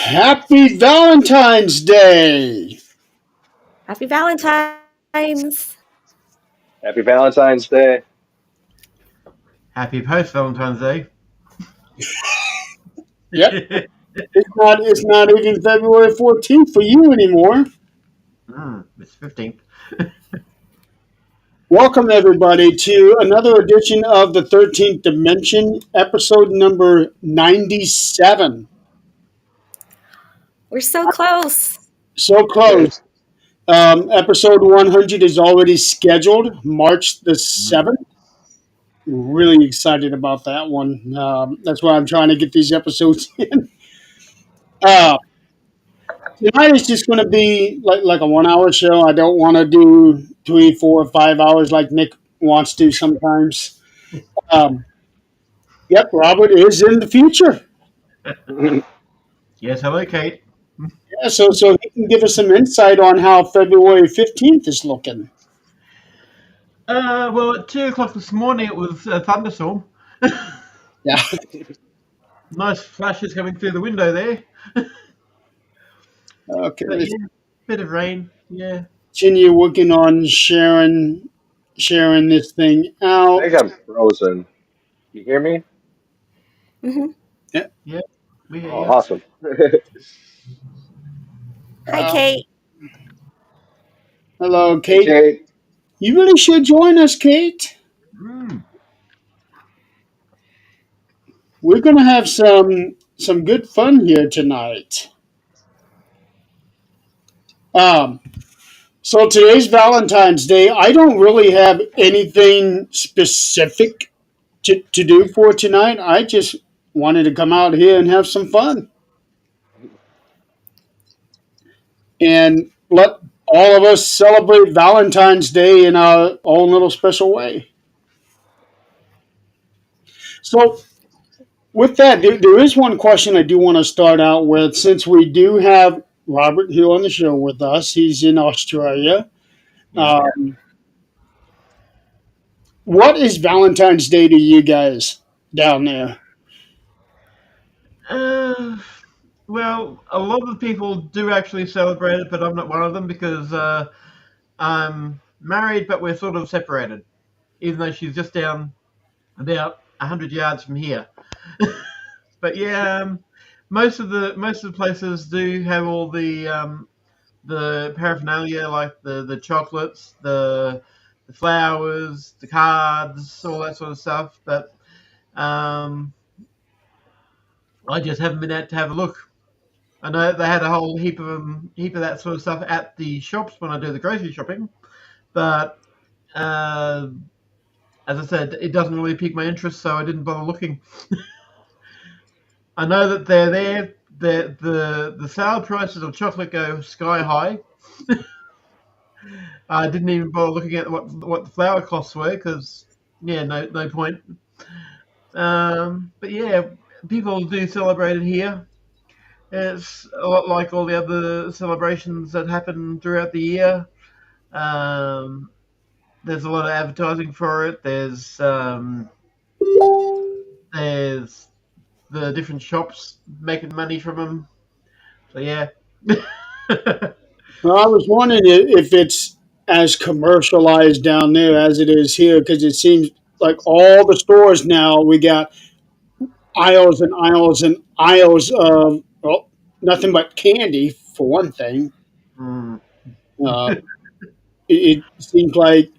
Happy Valentine's Day! Happy Valentine's. Happy Valentine's Day. Happy post Valentine's Day. Yep, it's not even February 14th for you anymore. It's 15th. Welcome everybody to another edition of the 13th Dimension, episode number 97. We're so close. So close. Episode 100 is already scheduled, March the 7th. Really excited about that one. That's why I'm trying to get these episodes in. Uh, Tonight is just going to be like a 1 hour show. I don't want to do 3, 4, 5 hours like Nick wants to sometimes. Um, yep, Robert is in the future. Yes, hello, Kate. Yeah, so he can give us some insight on how February 15th is looking. Well, at 2 o'clock this morning, it was a thunderstorm. Yeah. Nice flashes coming through the window there. Okay. But yeah, bit of rain. Yeah. Continue working on sharing this thing I out. think I'm frozen. You hear me? hmm Yeah. We hear Oh, you. awesome. Hi, Uh, Kate. Hello, Hey, Kate. Kate. You really should join us, Kate. Mm. We're going to have some good fun here tonight. Um, So today's Valentine's Day. I don't really have anything specific to do for tonight. I just wanted to come out here and have some fun and let all of us celebrate Valentine's Day in our own little special way. So, with that, there is one question I do want to start out with. Since we do have Robert here on the show with us, he's in Australia. Yeah. Um, what is Valentine's Day to you guys down there? Uh, well, a lot of people do actually celebrate it, but I'm not one of them because I'm married, but we're sort of separated, even though she's just down about 100 yards from here. But yeah, most of the places do have all the paraphernalia like the chocolates, the flowers, the cards, all that sort of stuff. But um, I just haven't been out to have a look. I know they had a whole heap of that sort of stuff at the shops when I do the grocery shopping, but uh, as I said, it doesn't really pique my interest, so I didn't bother looking. I know that they're there. The sale prices of chocolate go sky high. I didn't even bother looking at what the flower costs were because yeah, no point. But yeah, people do celebrate it here. It's a lot like all the other celebrations that happen throughout the year. Um, there's a lot of advertising for it. There's the different shops making money from them. So yeah. Well, I was wondering if it's as commercialized down there as it is here, because it seems like all the stores now we got aisles and aisles and aisles of nothing but candy for one thing. Mm. Uh, it seems like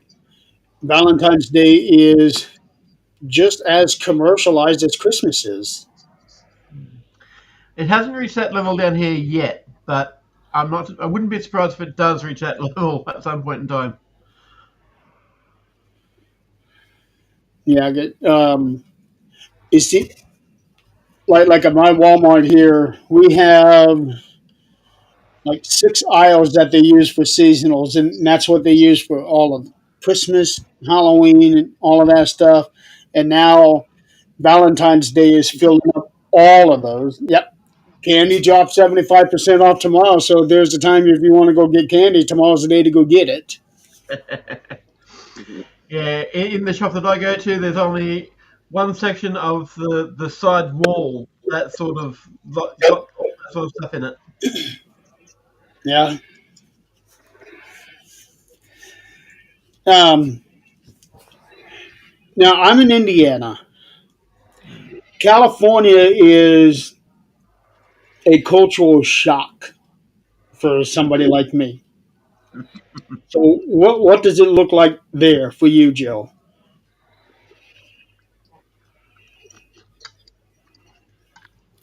Valentine's Day is just as commercialized as Christmas is. It hasn't reached that level down here yet, but I'm not. I wouldn't be surprised if it does reach that level at some point in time. Yeah, I get. You see, like at my Walmart here, we have like 6 aisles that they use for seasonals, and that's what they use for all of Christmas, Halloween, and all of that stuff. And now Valentine's Day is filling up all of those. Yep, candy dropped 75% off tomorrow, so there's the time if you want to go get candy. Tomorrow's the day to go get it. Yeah, in the shop that I go to, there's only one section of the side wall that sort of got all sort of stuff in it. Yeah. Um, Now I'm in Indiana. Mm. California is a cultural shock for somebody like me. So what does it look like there for you, Joe?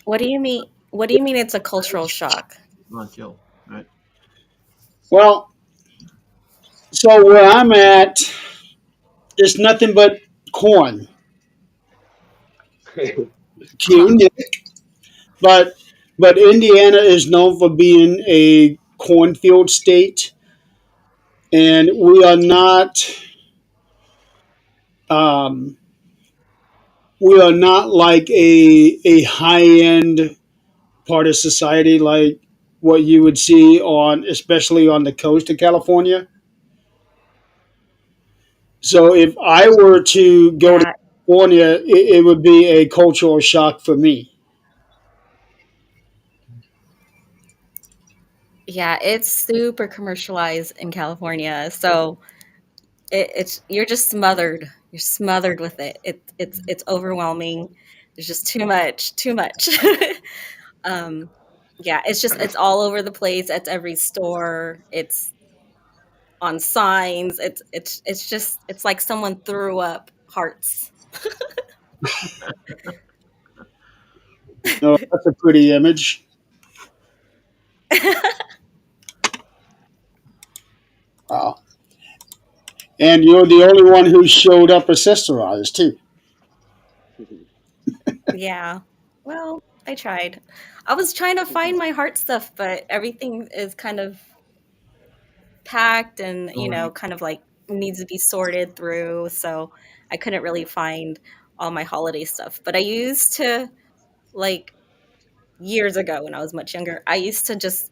What do you mean? What do you mean it's a cultural shock? Right, Jill. Right. Well, so where I'm at, there's nothing but corn. Huh. Cute, but but Indiana is known for being a cornfield state, and um, we are not like a high end part of society like what you would see on especially on the coast of California. So if I were to go to Yeah, California, it would be a cultural shock for me. yeah, it's super commercialized in California. So it's you're just smothered. You're smothered with it. It's overwhelming. There's just too much, too much. um, yeah, it's all over the place. It's every store. It's on signs. It's like someone threw up hearts. No, that's a pretty image. Wow. And you're the only one who showed up accessorized too. Yeah. Well, I tried. I was trying to find my heart stuff, but everything is kind of packed and, Sorry. kind of like needs to be sorted through. So I couldn't really find all my holiday stuff. But I used to, like, years ago when I was much younger, I used to just,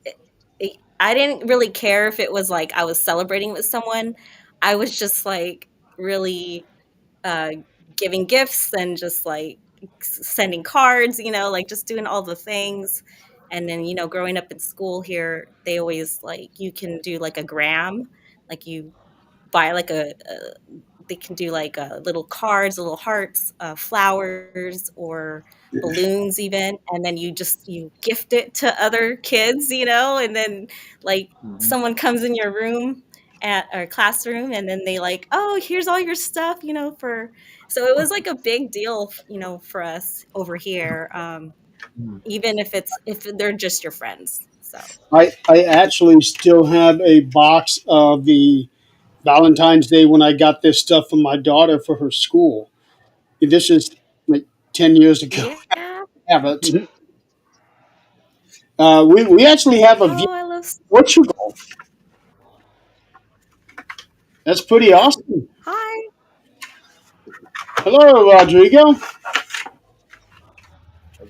I didn't really care if it was like I was celebrating with someone. I was just like really uh, giving gifts and just like sending cards, like just doing all the things. And then, growing up in school here, they always like you can do like a gram, like you buy like they can do like little cards, little hearts, flowers, or balloons even, and then you gift it to other kids, and then like Mm-hmm. someone comes in your room at our classroom and then they like, oh, here's all your stuff, for so it was like a big deal, for us over here, even if they're just your friends. So I actually still have a box of the Valentine's Day when I got this stuff from my daughter for her school. This is like 10 years ago. yeah. I have it. We actually have a view Oh, I love. of Portugal. That's pretty awesome. Hi. Hello, Rodrigo. How's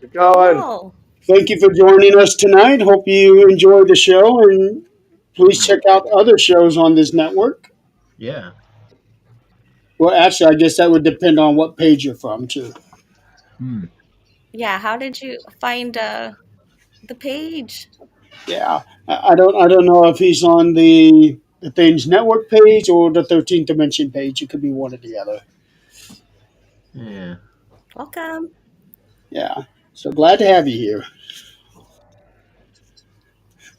it going? Cool. Thank you for joining us tonight. Hope you enjoyed the show, and please Mm. check out other shows on this network. Yeah. Well, actually, I guess that would depend on what page you're from, too. Mm. Yeah, how did you find the page? Yeah, I don't know if he's on the Things Network page or the 13th Dimension page. It could be one or the other. Yeah. Welcome. Yeah, so glad to have you here.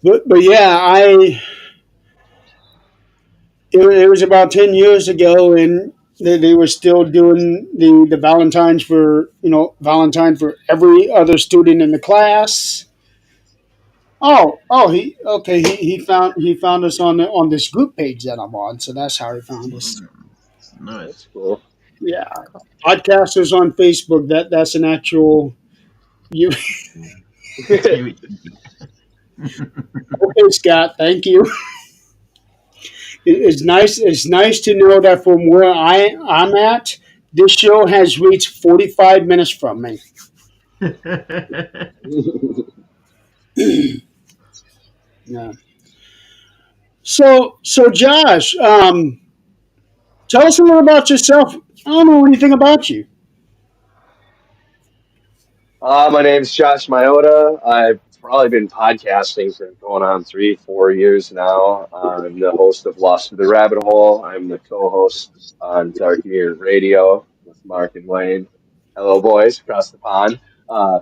But yeah, it was about 10 years ago, and they were still doing the Valentines for Valentine for every other student in the class. Oh, he okay. He found us on this group page that I'm on, so that's how he found us. Mm. Nice. That's cool. Yeah, podcasters on Facebook. That's an actual you. You. Okay, Scott. Thank you. It's nice. It's nice to know that from where I'm at, this show has reached 45 minutes from me. Yeah. So Josh, tell us a little about yourself. I don't know anything about you. My name's Josh Myota. I'm probably been podcasting for going on 3, 4 years now. I'm the host of Lost to the Rabbit Hole. I'm the co-host on Dark Mirror Radio with Mark and Wayne. Hello, boys, across the pond. Uh,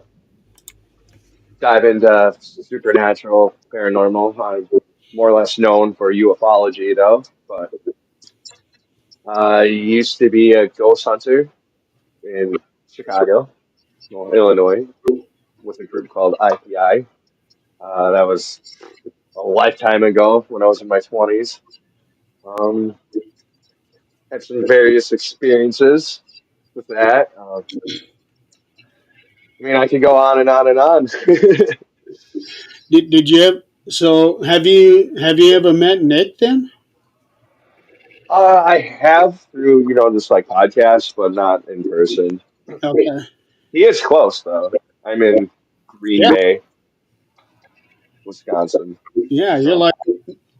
dive into supernatural, paranormal. I'm more or less known for ufology, though. But I used to be a ghost hunter in Chicago, well, Illinois, with a group called IPI. That was a lifetime ago when I was in my 20s. Um, had some various experiences with that. I mean, I could go on and on and on. Did you so have you ever met Nick then? I have through, just like podcasts, but not in person. Okay. He is close, though. I'm in Green Yeah. Bay, Wisconsin. Yeah. You're So, like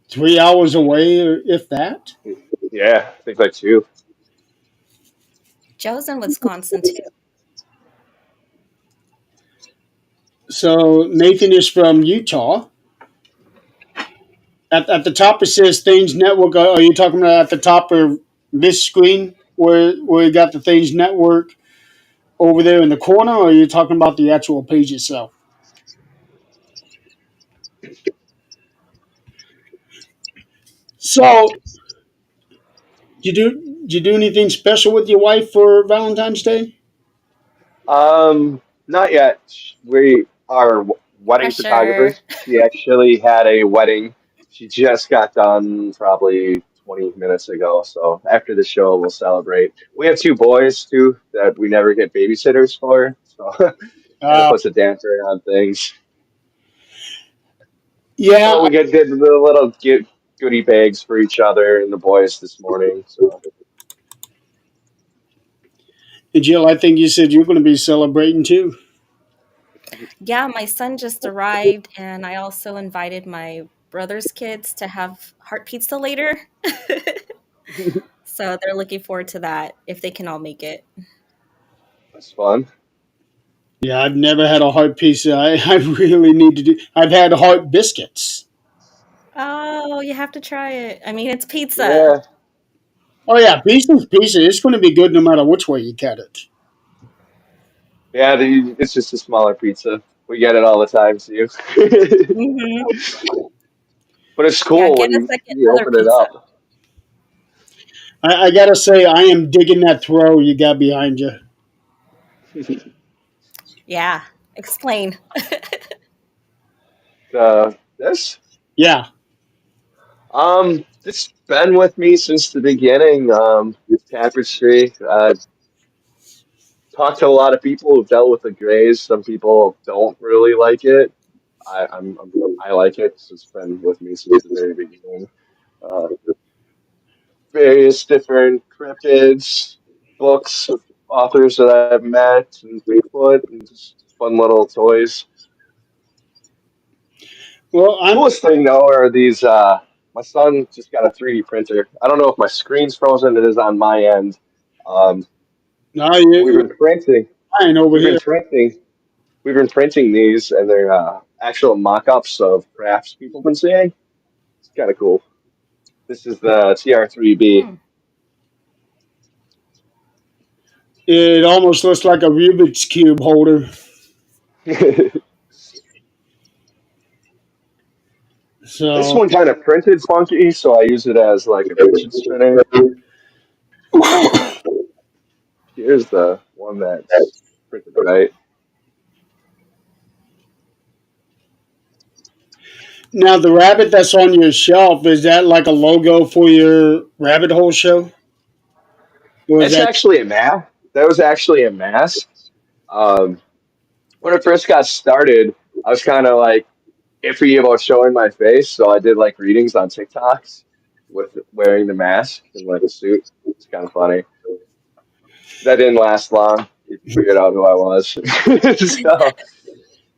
3 hours away, or if that. yeah, I think like two. Joe's in Wisconsin too. So Nathan is from Utah. At the top it says Things Network. Are you talking about at the top of this screen where you got the Things Network over there in the corner, or are you talking about the actual page itself? So, did you do anything special with your wife for Valentine's Day? Not yet. We are wedding Pressure. photographers. She actually had a wedding. She just got done probably 20 minutes ago. So after the show, we'll celebrate. We have two boys too that we never get babysitters for. So kind of Uh, puts a damper on things. yeah, But we did the little goodie bags for each other and the boys this morning. So and Jill, I think you said you're going to be celebrating too. Yeah, my son just arrived, and I also invited my brother's kids to have heart pizza later. So they're looking forward to that if they can all make it. that's fun. Yeah, I've never had a heart pizza. I really need to do. I've had heart biscuits. Oh, you have to try it. I mean, it's pizza. Yeah. Oh yeah, pizza's pizza. It's going to be good no matter which way you cut it. Yeah, it's just a smaller pizza. We get it all the time, too. Hmm. But it's Yeah, cool get when a you other open it pizza. up. I gotta say, I am digging that throw you got behind you. Yeah, explain. This Yeah. it's been with me since the beginning. Tapestry. Talked to a lot of people who've dealt with the grays. Some people don't really like it. I like it. So it's been with me since the very beginning. Uh, Various different cryptids, books of authors that I've met, and Bigfoot, and just fun little toys. Well, I'm Coolest thing though are these. My son just got a 3D printer. I don't know if my screen's frozen. It is on my end. Um, no, we've you're been printing. fine over We've been here. printing. We've been printing these, and they're actual mock-ups of crafts people have been seeing. It's kind of cool. This is the TR3B. Hmm. It almost looks like a Rubik's cube holder. This So, one kind of printed funky, so I use it as like a fidget spinner. Here's the one that's printed right. now the rabbit that's on your shelf, is that like a logo for your rabbit hole show, or is It's that? actually a mask. That was actually a mask. Um, when it first got started, I was kind of like iffy about showing my face, so I did like readings on TikToks with wearing the mask and like a suit. It's kind of funny. That didn't last long. People figured out who I was. So,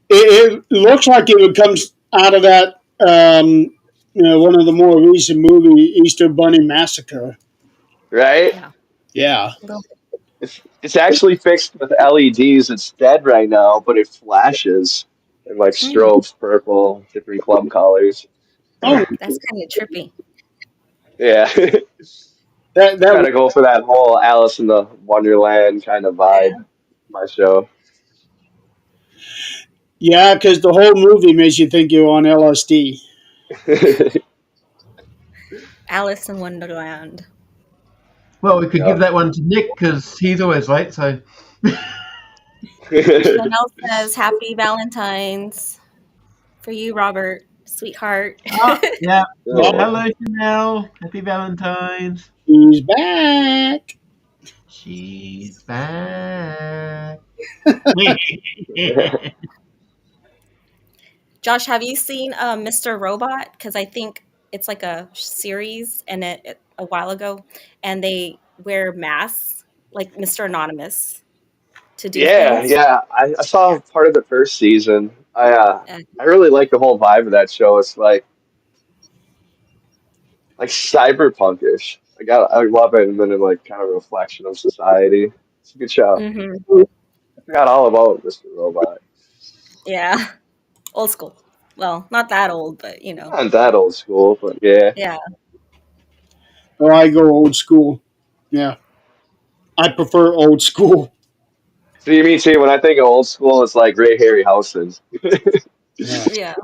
It looks like it would come out of that. One of the more recent movie, Easter Bunny Massacre. right? Yeah, Yeah. a little bit. It's actually fixed with LEDs. It's dead right now, but it flashes. and like Hmm, strobes, purple, different club colors. Oh, that's kind of trippy. Yeah, that trying to go for that whole Alice in the Wonderland kind of vibe. Yeah. My show. yeah, because the whole movie makes you think you're on LSD. Alice in Wonderland. Well, we could Yeah. give that one to Nick because he's always late. So, Chanel says, Happy Valentine's for you, Robert, sweetheart. oh, yeah. Oh, Oh. Hello, Chanel. Happy Valentine's. he's back. She's back. Josh, have you seen Mr. Robot? Because I think it's like a series and a while ago, and they wear masks like Mr. Anonymous to do Yeah, things. yeah. I Yeah. saw part of the first season. Uh, I really like the whole vibe of that show. It's like cyberpunkish. I love it, and then it like kind of a reflection of society. It's a good show. hmm. I forgot all about Mr. Robot. Yeah. Old school. Well, not that old, but Not that old school, but yeah. Yeah. Oh, I go old school. Yeah, I prefer old school. See, me too. When I think of old school, it's like Ray Harryhausen. Yeah. Yeah.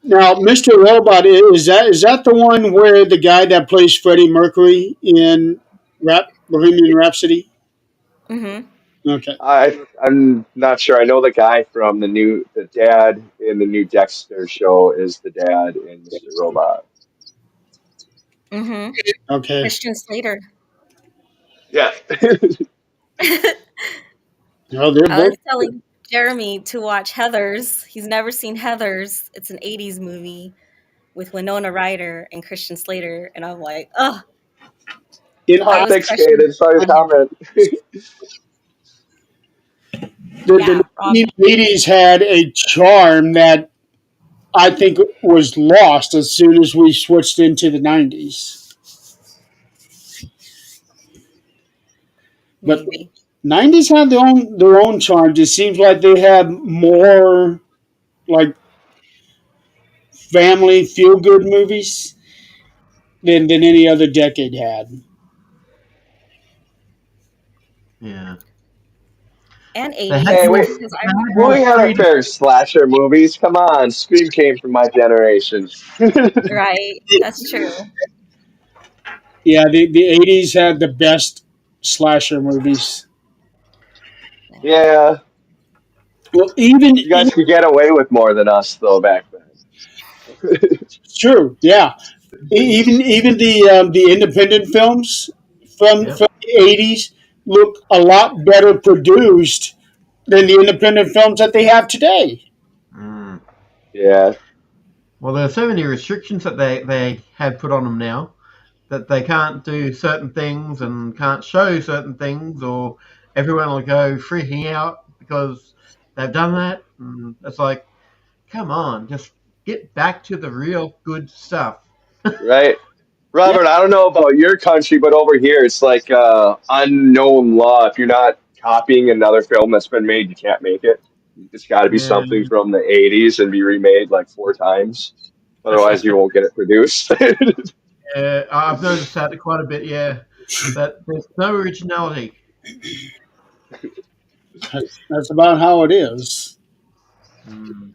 Now, Mr. Robot, is that the one where the guy that plays Freddie Mercury in Bohemian Rhapsody? Hmm. Okay. I'm not sure. I know the guy from the dad in the new Dexter show is the dad in Mr. Robot. Hmm. Okay. Christian Slater. Yeah. No, they're I both. was telling Jeremy to watch Heathers. He's never seen Heathers. It's an 80s movie with Winona Ryder and Christian Slater. And I'm like, oh, In I Oh, was thanks, crushing Kaden. Saw your on him. comment. the Yeah, Robin. 1980s had a charm that I think was lost as soon as we switched into the 90s. But Maybe. 90s have their own charms. It seems like they have more like family feel good movies than any other decade had. Yeah. And They had 80s, Hey, more. wait. because I They had remember, more We had our freedom. fair of slasher movies. Come on, Scream came from my generation. right? That's true. Yeah, the 80s had the best slasher movies. Yeah. Yeah, Well, even you guys could get away with more than us though back then. true, yeah. Even the independent films Yep. from the 80s look a lot better produced than the independent films that they have today. Mm. Yeah, Well, there are so many restrictions that they have put on them now that they can't do certain things and can't show certain things, or everyone will go freaking out because they've done that. And it's like, come on, just get back to the real good stuff. right. Yeah, Robert, I don't know about your country, but over here it's like unknown law. If you're not copying another film that's been made, you can't make it. It's got to be Yeah, something from the 80s and be remade like four times. Otherwise, you won't get it produced. yeah, I've noticed that quite a bit. Yeah, that there's no originality. that's about how it is. Mm.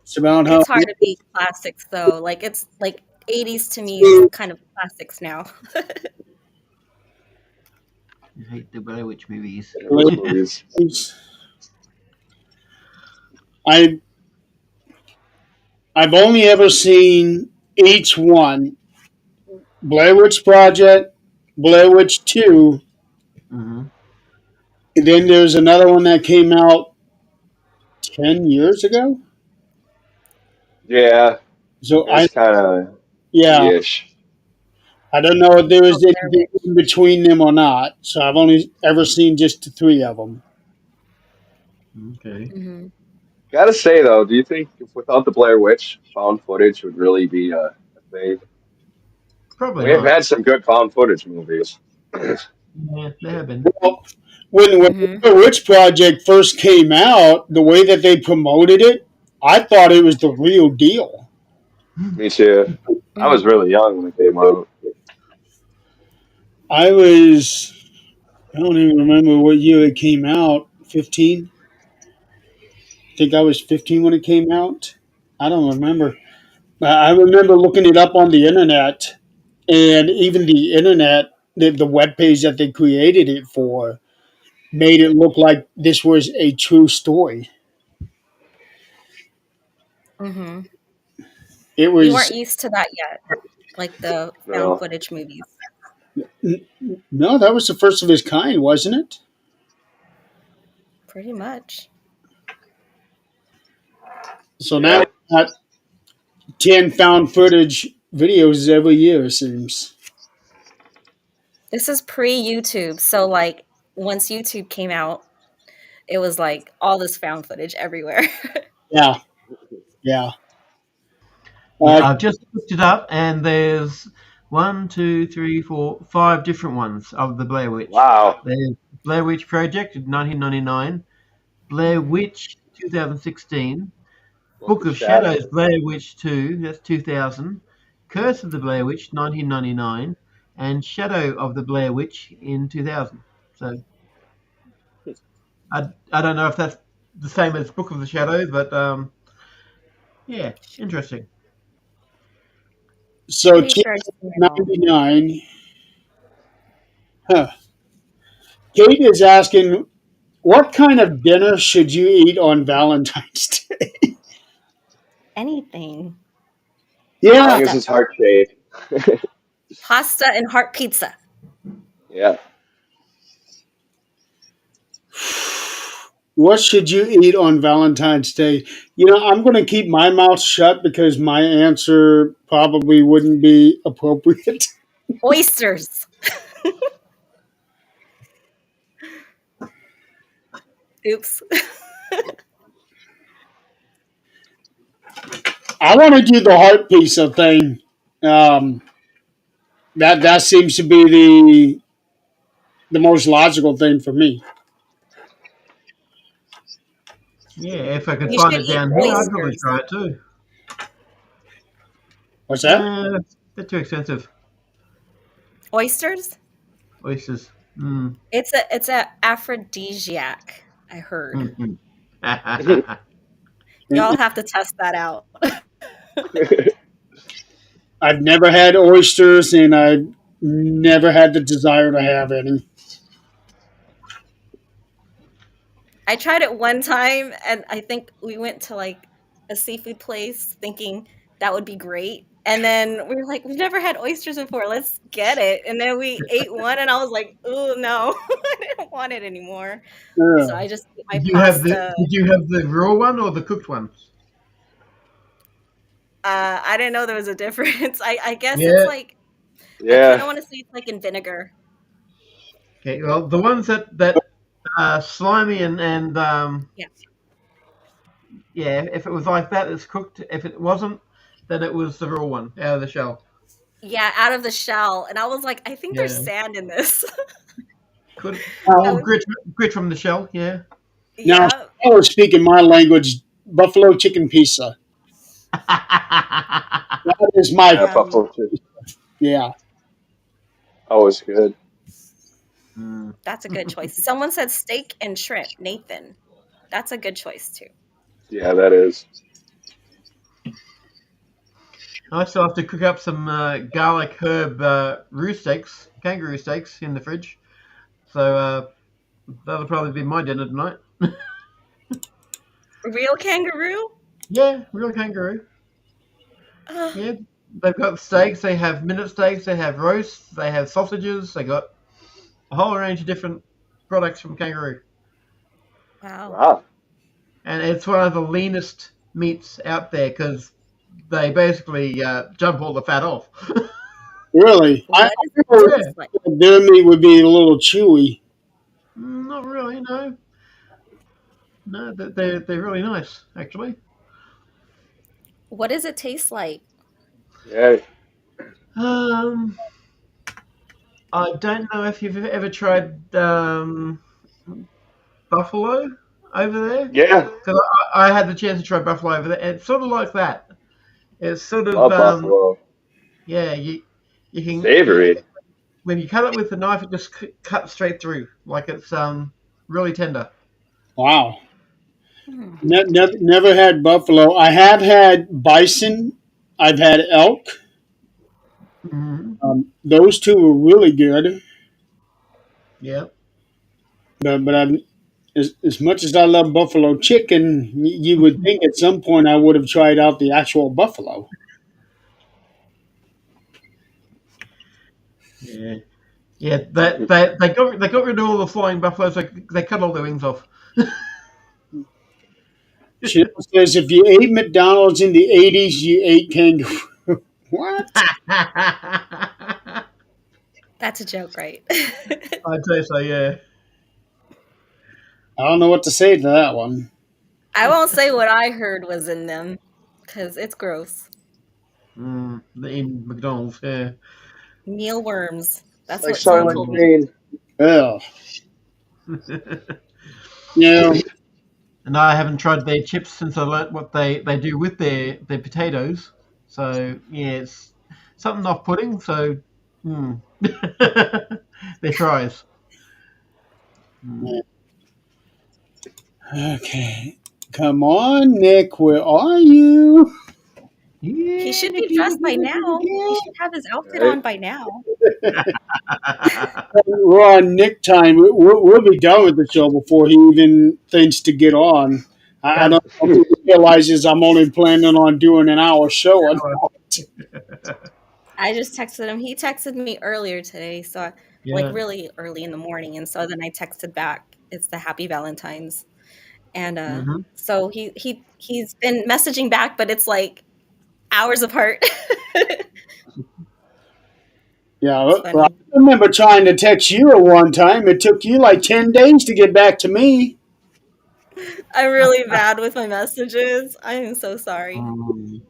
It's about how It's hard to beat classics, though. Like, it's like 80s to me is kind of classics now. I hate the Blair Witch movies. Yeah, those movies. I I've only ever seen each one: Blair Witch Project, Blair Witch 2, Hmm. and then there's another one that came out 10 years ago. Yeah, So it was kind of yeah, ish. I don't know if there Oh, was Blair anything Witch. in between them or not. So I've only ever seen just the three of them. Okay, Hmm. Gotta say though, do you think if without the Blair Witch, found footage would really be a thing? probably We have not. had some good found footage movies. Yeah, they have been. Well, when Hmm. the Blair Witch Project first came out, the way that they promoted it I thought it was the real deal. Me too. I was Mhm. really young when it came out. I was, I don't even remember what year it came out. 15? I think I was 15 when it came out. I don't remember. I remember looking it up on the internet, and even the internet, the web page that they created it for, made it look like this was a true story. Mhm. It We was weren't used to that yet, like the found No. footage movies. no, that was the first of its kind, wasn't it? Pretty much. So now Yeah. we got 10 found footage videos every year, it seems. This is pre-YouTube, so like once YouTube came out, it was like all this found footage everywhere. Yeah, yeah. Yeah, Uh, I've just looked it up, and there's one, two, three, four, five different ones of the Blair Witch. Wow. There's Blair Witch Project in 1999, Blair Mhm. Witch 2016, Book Book of of Shadows Shadows. Blair Witch 2, that's 2000, Curse of the Blair Witch 1999, and Shadow of the Blair Witch in 2000. So I don't know if that's the same as Book of the Shadow, but yeah, interesting. so Pretty sure I've seen it all. 99. Huh. Kate is asking, what kind of dinner should you eat on Valentine's Day? Anything. As Yeah. long as Pasta. it's heart shaped. Pasta and heart pizza. Yeah. What should you eat on Valentine's Day? I'm going to keep my mouth shut because my answer probably wouldn't be appropriate. Oysters. Oops. I want to do the heart pizza thing. Um, that seems to be the most logical thing for me. Yeah, if I could You find should it eat down here, I'd probably oysters. try it too. What's that? They're too expensive. Oysters? Oysters. Mm. It's a aphrodisiac, I heard. Mhm. Y'all have to test that out. I've never had oysters, and I've never had the desire to have any. I tried it one time and I think we went to like a seafood place thinking that would be great. And then we were like, we've never had oysters before. Let's get it. And then we ate one and I was like, oh no, I didn't want it anymore. So Yeah. I just ate my pasta. Did you have the raw one or the cooked one? I didn't know there was a difference. I guess it's Yeah. like I kind Yeah. of want to say it's like in vinegar. Okay. Well, the ones that slimy and Yeah. yeah, if it was like that, it's cooked. If it wasn't, then it was the raw one out of the shell. Yeah, out of the shell. And I was like, I think there's Yeah. sand in this. Could That or was, grit from the shell. Yeah. Now, if yeah. I was speaking my language, buffalo chicken pizza. That is my Yeah. Yeah. Buffalo chips. yeah. Always good. Mm. That's a good choice. Someone said steak and shrimp, Nathan. That's a good choice too. Yeah, that is. I still have to cook up some garlic herb kangaroo steaks in the fridge. So that'll probably be my dinner tonight. Real kangaroo? Yeah, real kangaroo. Uh, Yeah, they've got steaks. They have minute steaks. They have roasts. They have sausages. They got a whole range of different products from kangaroo, wow. Wow. and it's one of the leanest meats out there because they basically jump all the fat off. Really, I What does it thought Yeah, taste like? their meat would be a little chewy. not really. No, no, they're really nice actually. What does it taste like? Yeah. Um, I don't know if you've ever tried buffalo. over there? Yeah, Because I had the chance to try buffalo over there. It's sort of like that. It's sort of love buffalo. yeah. You can Savory. when you cut it with the knife, it just cuts straight through, like it's really tender. Wow. Hmm. Never had buffalo. I have had bison. I've had elk. Hmm. Those two were really good. Yeah. But as much as I love buffalo chicken, you would think at some point I would have tried out the actual buffalo. Yeah. Yeah. They got rid of all the flying buffaloes. They cut all their wings off. She says if you ate McDonald's in the 80s, you ate kangaroo. What? I'd That's a joke, right? say so. Yeah. I don't know what to say to that one. I won't say what I heard was in them because it's gross. In McDonald's. Yeah. Mealworms. It's That's like what someone Soylent told Mm. me. Green. Yeah. You know, And I haven't tried their chips since I learnt what they do with their potatoes. So yeah, it's something off-putting. So their fries. Mm. okay. Come on, Nick. Where are you? He Yeah, should be Nicky, dressed Nicky, by Nicky, now. He Nicky. should have his outfit Right? on by now. We're on Nick time. We'll be done with the show before he even thinks to get on. I Yep. don't know if he realizes I'm only planning on doing an hour show or not. I just texted him. He texted me earlier today, so like Yeah. really early in the morning, and so then I texted back. It's the Happy Valentines, and Hmm. so he's been messaging back, but it's like hours apart. Yeah, It's well, I funny. remember trying to text you at one time. It took you like 10 days to get back to me. I'm really bad with my messages. I am so sorry. Mm.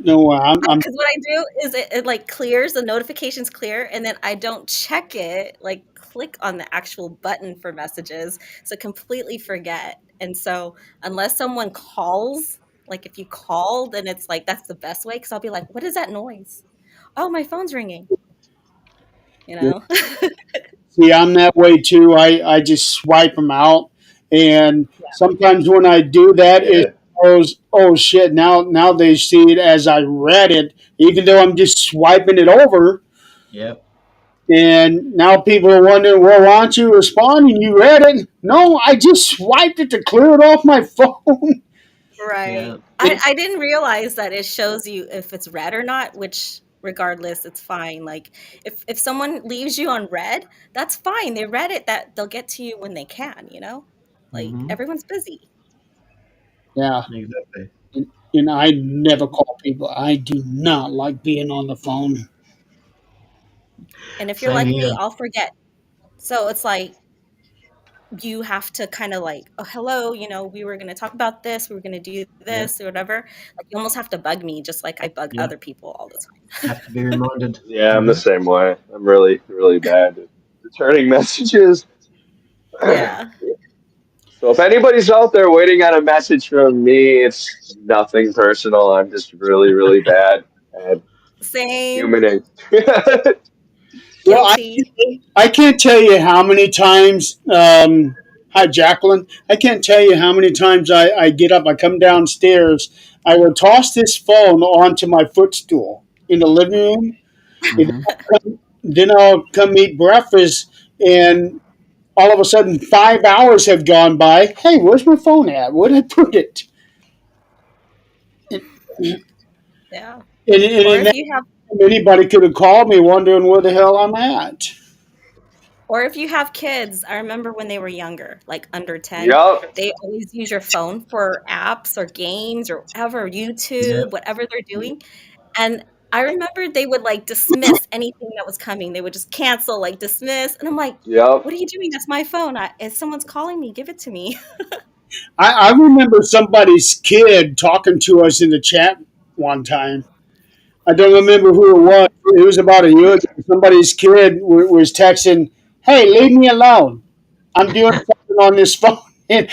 No, I'm Because what I do is it like clears the notifications clear, and then I don't check it, like click on the actual button for messages, so completely forget. And so unless someone calls, like if you call, then it's like that's the best way because I'll be like, what is that noise? Oh, my phone's ringing, you know? see, I'm that way too. I just swipe them out, and sometimes when I do that, it Yeah. shows, oh shit, now they see it as I read it, even though I'm just swiping it over. Yep. And now people are wondering, well, why aren't you responding? You read it. No, I just swiped it to clear it off my phone. Yeah. Right. I didn't realize that it shows you if it's red or not, which regardless, it's fine. Like if someone leaves you on red, that's fine. They read it that they'll get to you when they can, you know? Like Hmm. everyone's busy. Yeah, Exactly. and I never call people. I do not like being on the phone. And if you're Same like here. me, I'll forget. So it's like you have to kind of like, oh, hello, we were going to talk about this, we were going to do Yeah. this or whatever. Like you almost have to bug me just like I bug Yeah. other people all the Have to be reminded. Yeah, I'm the Hmm. same way. I'm really, really bad at returning messages. time. Yeah. So if anybody's out there waiting on a message from me, it's nothing personal. I'm just really, really bad at Same. humaning. Well, Guilty. I can't tell you how many times. Hi, Jacqueline. I can't tell you how many times I get up. I come downstairs. I will toss this phone onto my footstool in the living room. And Hmm. then I'll come eat breakfast, and all of a sudden, 5 hours have gone by. Hey, where's my phone at? Where did I put it? And, Yeah. Or in if that you have time, anybody could have called me wondering where the hell I'm at. or if you have kids, I remember when they were younger, like under 10, Yup, they always use your phone for apps or games or whatever, Yeah. YouTube, whatever they're doing. And I remember they would like dismiss anything that was coming. They would just cancel, like dismiss. And I'm like, yup. what are you doing? That's my phone. If someone's calling me, give it to me. I remember somebody's kid talking to us in the chat one time. I don't remember who it was. It was about a year ago. Somebody's kid was texting, "Hey, leave me alone. I'm doing something on this phone." And,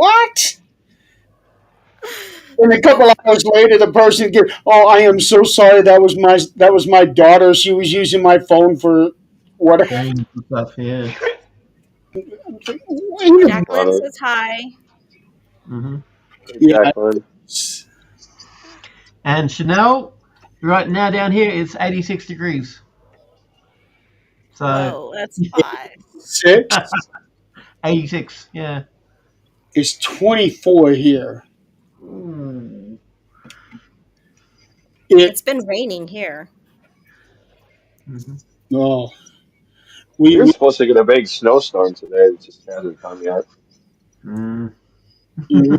what? And a couple That's hours later, the person get, oh, I am so sorry. That was my daughter. She was using my phone for what? Games and stuff. Yeah. Wait a minute. Jacqueline Love says hi. Hmm. it. Yeah, Jacqueline. And Chanel, right now down here it's 86 degrees. So Whoa, that's hot. 6 86. Yeah. is 24 here. Ooh. It It's been raining here. Hmm. oh We were we supposed to get a big snowstorm today. It just hasn't come yet. Mm. we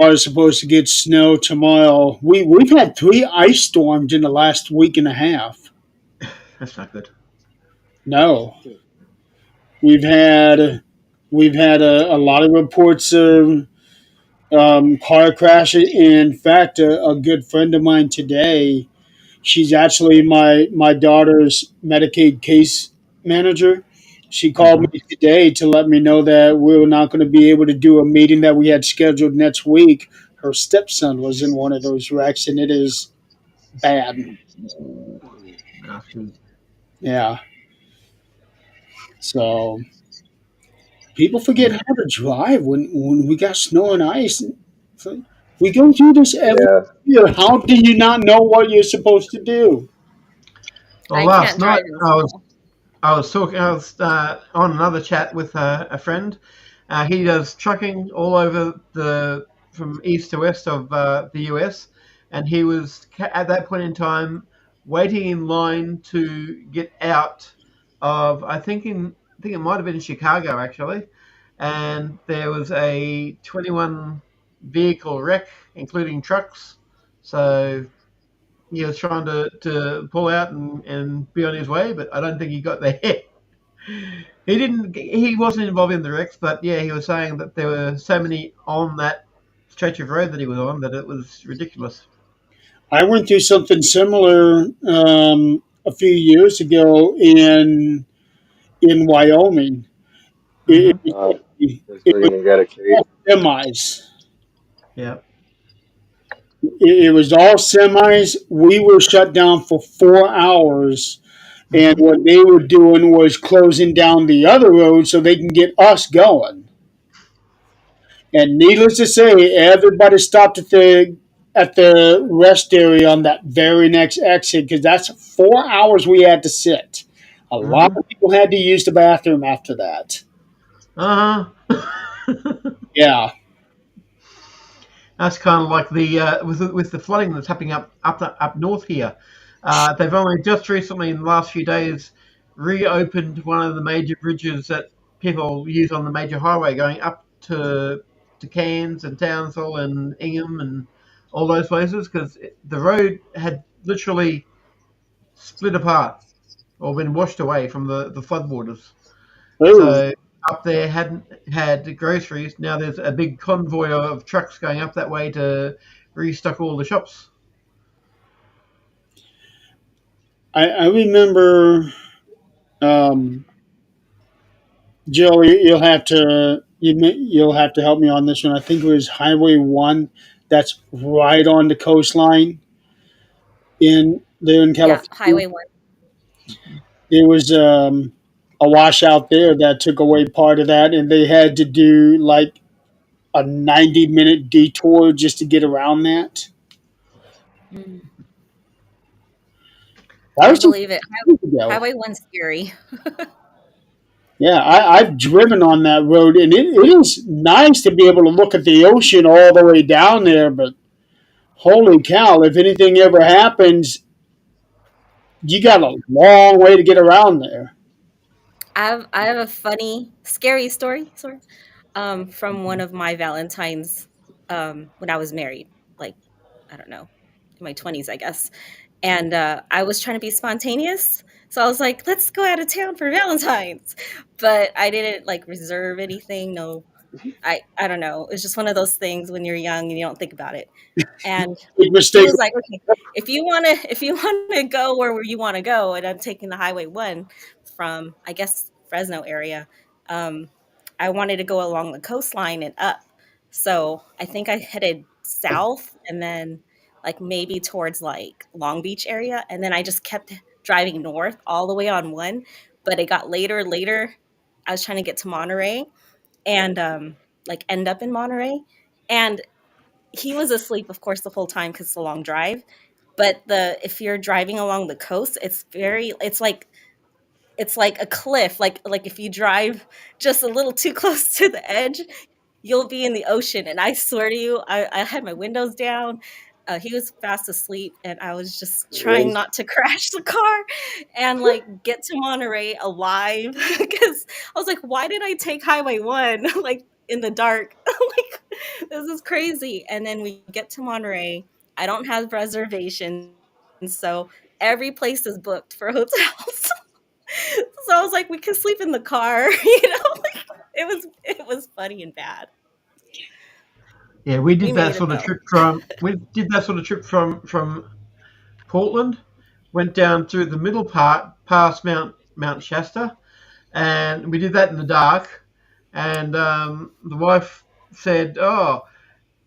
are supposed to get snow tomorrow. We've had 3 ice storms in the last week and a half. That's not good. No, we've had we've had a lot of reports of car crashes. In fact, a good friend of mine today, she's actually my daughter's Medicaid case manager. She called Hmm. me today to let me know that we were not going to be able to do a meeting that we had scheduled next week. Her stepson was in one of those wrecks, and it is bad. Nasty. Yeah. So people forget Yeah. how to drive when we got snow and ice. So we go through this every Yeah. year. How do you not know what you're supposed to do? Well, I last can't night drive in snow. I was on another chat with a friend. He does trucking all over the from east to west of the US, and he was at that point in time waiting in line to get out of I think it might have been in Chicago actually, and there was a 21 vehicle wreck, including trucks. So he was trying to pull out and be on his way, but I don't think he got there. He didn't. He wasn't involved in the wrecks, but yeah, he was saying that there were so many on that stretch of road that he was on that it was ridiculous. I went through something similar a few years ago in Wyoming. It, Hmm. it, Uh, it, is it where was you're gonna get a case. all semis. Yeah. It was all semis. We were shut down for 4 hours, and Hmm. what they were doing was closing down the other road so they can get us going. And needless to say, everybody stopped at the rest area on that very next exit because that's 4 hours we had to sit. A lot Hmm. of people had to use the bathroom after that. Uh huh. Yeah. That's kind of like the with the flooding that's happening up north here. They've only just recently, in the last few days, reopened one of the major bridges that people use on the major highway going up to Cairns and Townsville and Ingham and all those places because the road had literally split apart or been washed away from the floodwaters. Oh, So up there hadn't had groceries. Now there's a big convoy of trucks going up that way to restock all the shops. I remember, um, Joe. You'll have to help me on this one. I think it was Highway One. That's right on the coastline in there in Yeah, California. Highway 1. There was a washout there that took away part of that, and they had to do like a 90-minute detour just to get around that. Mm, That I was just believe it. years ago. Highway 1's scary. Yeah, I've driven on that road, and it is nice to be able to look at the ocean all the way down there. But holy cow, if anything ever happens, you got a long way to get around there. I have a funny, scary story, sort of, from one of my Valentines, when I was married. Like, I don't know, in my 20s, I guess. And I was trying to be spontaneous. So I was like, let's go out of town for Valentine's. But I didn't like reserve anything. No, I don't know. It's just one of those things when you're young and you don't think about it. And Big he mistake. was like, okay, if you wanna go where you wanna go, and I'm taking the Highway 1 from, I guess, Fresno area, um, I wanted to go along the coastline and up. So I think I headed south and then like maybe towards like Long Beach area. And then I just kept driving north all the way on one. But it got later. I was trying to get to Monterey and like end up in Monterey. And he was asleep, of course, the whole time because it's a long drive. But the if you're driving along the coast, it's like a cliff. Like if you drive just a little too close to the edge, you'll be in the ocean. And I swear to you, I had my windows down. He was fast asleep, and I was just trying Really? not to crash the car and like get to Monterey alive because I was like, why did I take Highway 1 like in the dark? Like, this is crazy. And then we get to Monterey. I don't have reservations, so every place is booked for hotels. So I was like, we could sleep in the car, like it was funny and bad. Yeah, we We did that made it sort of though. trip from Portland, went down through the middle part past Mount Shasta, and we did that in the dark. And the wife said, "Oh,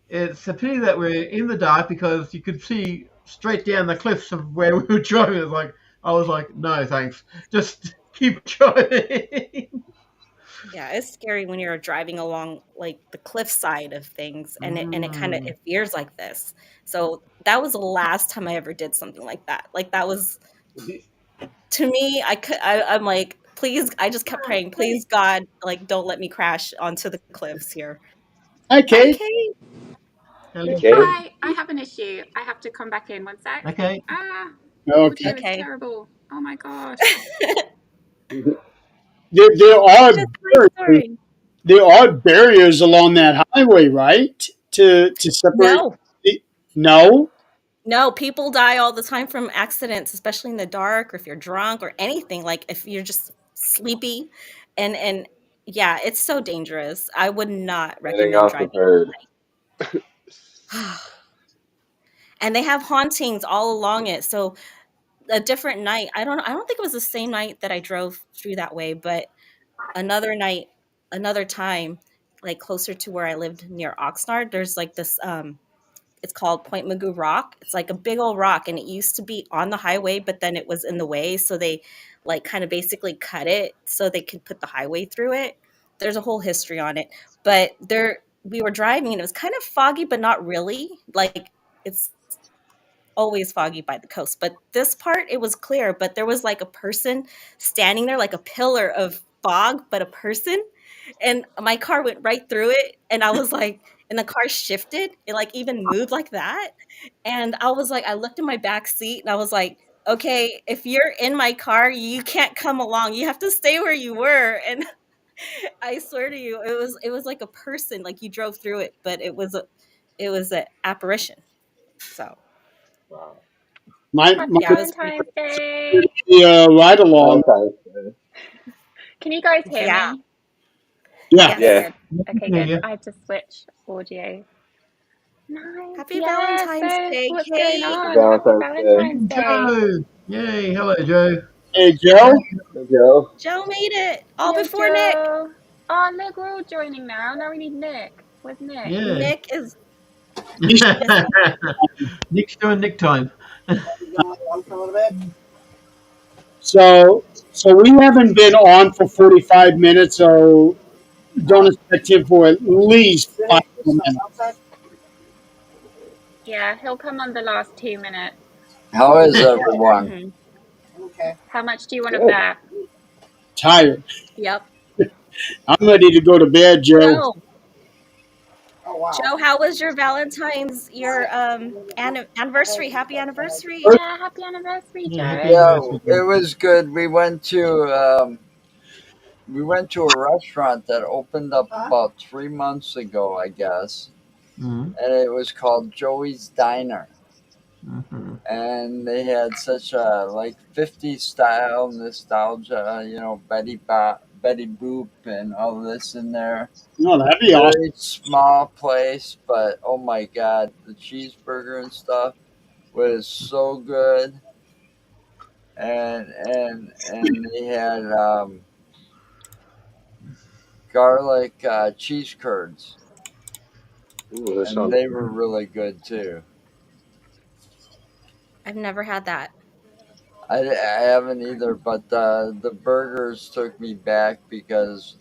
it's a pity that we're in the dark because you could see straight down the cliffs of where we were driving." I was like, "No, thanks. Just keep driving." Yeah, it's scary when you're driving along like the cliff side of things and it kind of Mm. it veers like this. So that was the last time I ever did something like that. Like that was to me, I'm like, please, I just kept praying, please God, like don't let me crash onto the cliffs here. Hi, Hi, Kate. Kate. Hey, Hello. Kate. Hi, I have an issue. I have to come back in. One sec. Okay. Ah, Okay. audio is Okay. terrible. Oh my gosh. There are Just my barriers, story. there are barriers along that highway, right? To separate. No, No. no, people die all the time from accidents, especially in the dark or if you're drunk or anything, like if you're just sleepy and yeah, it's so dangerous. I would not Getting recommend off the driving bird. at night. And they have hauntings all along it. So a different night, I don't think it was the same night that I drove through that way, but another night, another time, like closer to where I lived near Oxnard, there's like this it's called Point Magoo Rock. It's like a big old rock, and it used to be on the highway, but then it was in the way, so they like kind of basically cut it so they could put the highway through it. There's a whole history on it, but there we were driving and it was kind of foggy, but not really. Like it's always foggy by the coast, but this part it was clear, but there was like a person standing there, like a pillar of fog, but a person, and my car went right through it, and I was like, and the car shifted, it like even moved like that, and I was like, I looked in my back seat and I was like, okay, if you're in my car, you can't come along, you have to stay where you were. And I swear to you, it was like a person, like you drove through it, but it was a apparition. So Wow. My Happy yeah, it was pretty Valentine's Day. ride Happy along. Valentine's Day. Can you guys hear yeah. me? Yeah. Okay, Yeah. Yes. good. Okay, Yeah, good. yeah. I had to switch audio. Nice. Happy Yes. Valentine's So Day, what's going Kate. Happy on? Happy Valentine's Day. Valentine's Hey, Day. Joe. Yay. Hello, Joe. Hey, Joe. Hey, Joe. Joe made it all Hello, before Nick. Joe. Oh, look, we're all joining now. Now we need Nick. Where's Nick? Yeah. Nick is He's busy. Nick's doing Nick time. so we haven't been on for 45 minutes, so don't expect him for at least 5 more minutes. Yeah, he'll come on the last 2 minutes. How is everyone? Mhm. How much do you want of Good. that? Tired. Yep. I'm ready to go to bed, Joe. Joe, Joe, how was your anniversary? Happy anniversary. Yeah, happy anniversary, Yeah, happy Joe. Yeah, anniversary, it Joe. was good. We went to a restaurant that opened up about 3 months ago, I guess, Mm-hmm. and it was called Joey's Diner. Mm-hmm. And they had such a like 50s style nostalgia, Betty Boop and all this in there. No, that'd be awesome. Very small place, but oh my god, the cheeseburger and stuff was so good. And they had garlic cheese curds. Ooh, that and sounds they were good. really good too. I've never had that. I haven't either, but the burgers took me back because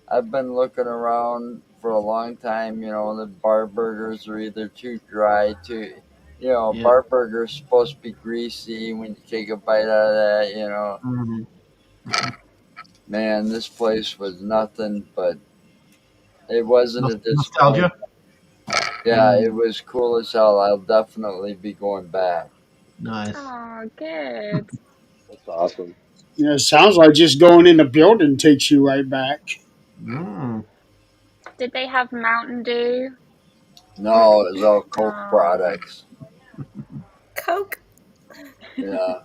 I've been looking around for a long time. You know, the bar burgers are either too dry, Yep. bar burgers supposed to be greasy when you take a bite out of that. Mhm. Man, this place was nothing, but it wasn't a Nostalgia. disappointment. Yeah, it Mm, was cool as hell. I'll definitely be going back. nice. Oh, good. That's awesome. Yeah, it sounds like just going in the building takes you right back. Mm. Did they have Mountain Dew? No, it was all Coke Oh, products. Coke. Yeah,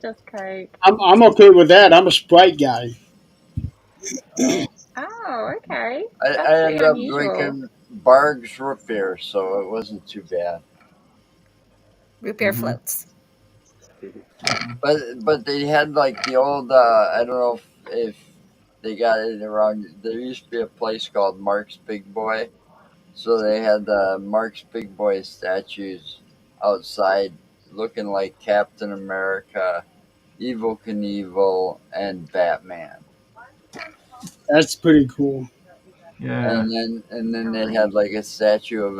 just Coke. I'm okay with that. I'm a Sprite guy. uh, Oh, okay. I That's pretty ended up unusual. drinking Barg's root beer, so it wasn't too bad. Root beer Hmm. floats. Hmm. But they had like the old I don't know if they got it around. There used to be a place called Mark's Big Boy, so they had the Mark's Big Boy statues outside, looking like Captain America, Evil Knievel, and Batman. That's pretty cool. Yeah. And then they had like a statue of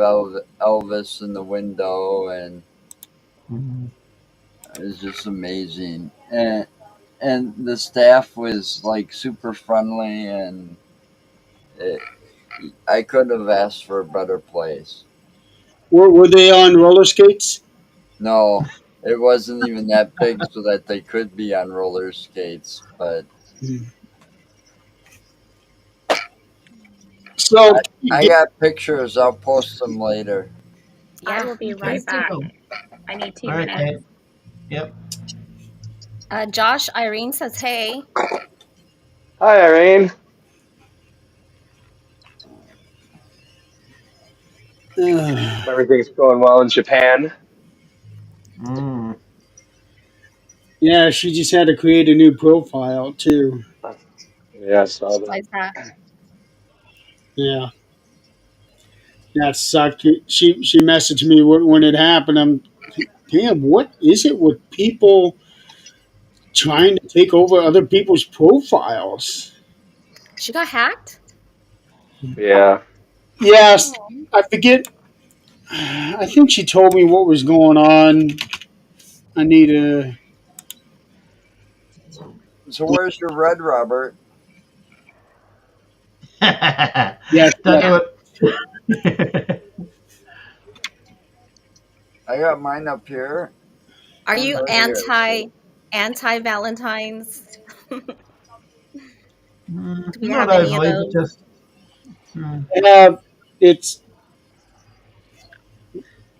Elvis in the window, and Hmm. it was just amazing. And the staff was like super friendly, and it, I couldn't have asked for a better place. Were they on roller skates? No, it wasn't even that big so that they could be on roller skates, but So, I got pictures. I'll post them later. I Yeah, will be Okay. right please do. back. Cool. I need All 2 right, minutes. Kate. Yep. Josh Irene says, "Hey, Hi, Irene. Everything's going well in Japan. Mm. yeah, she just had to create a new profile too. Yeah, I saw why that. is that?" Yeah, that sucked. She messaged me when it happened. I'm damn. What is it with people trying to take over other people's profiles? She got hacked. Yeah. Yes, Oh, I forget. I think she told me what was going on. I need to. So where's your red, Robert? Yes, Don't yes. Yeah. do it. I got mine up here. Are I'm you right here. anti Valentine's? Do we Not have any of overly, but those? just Uh, it's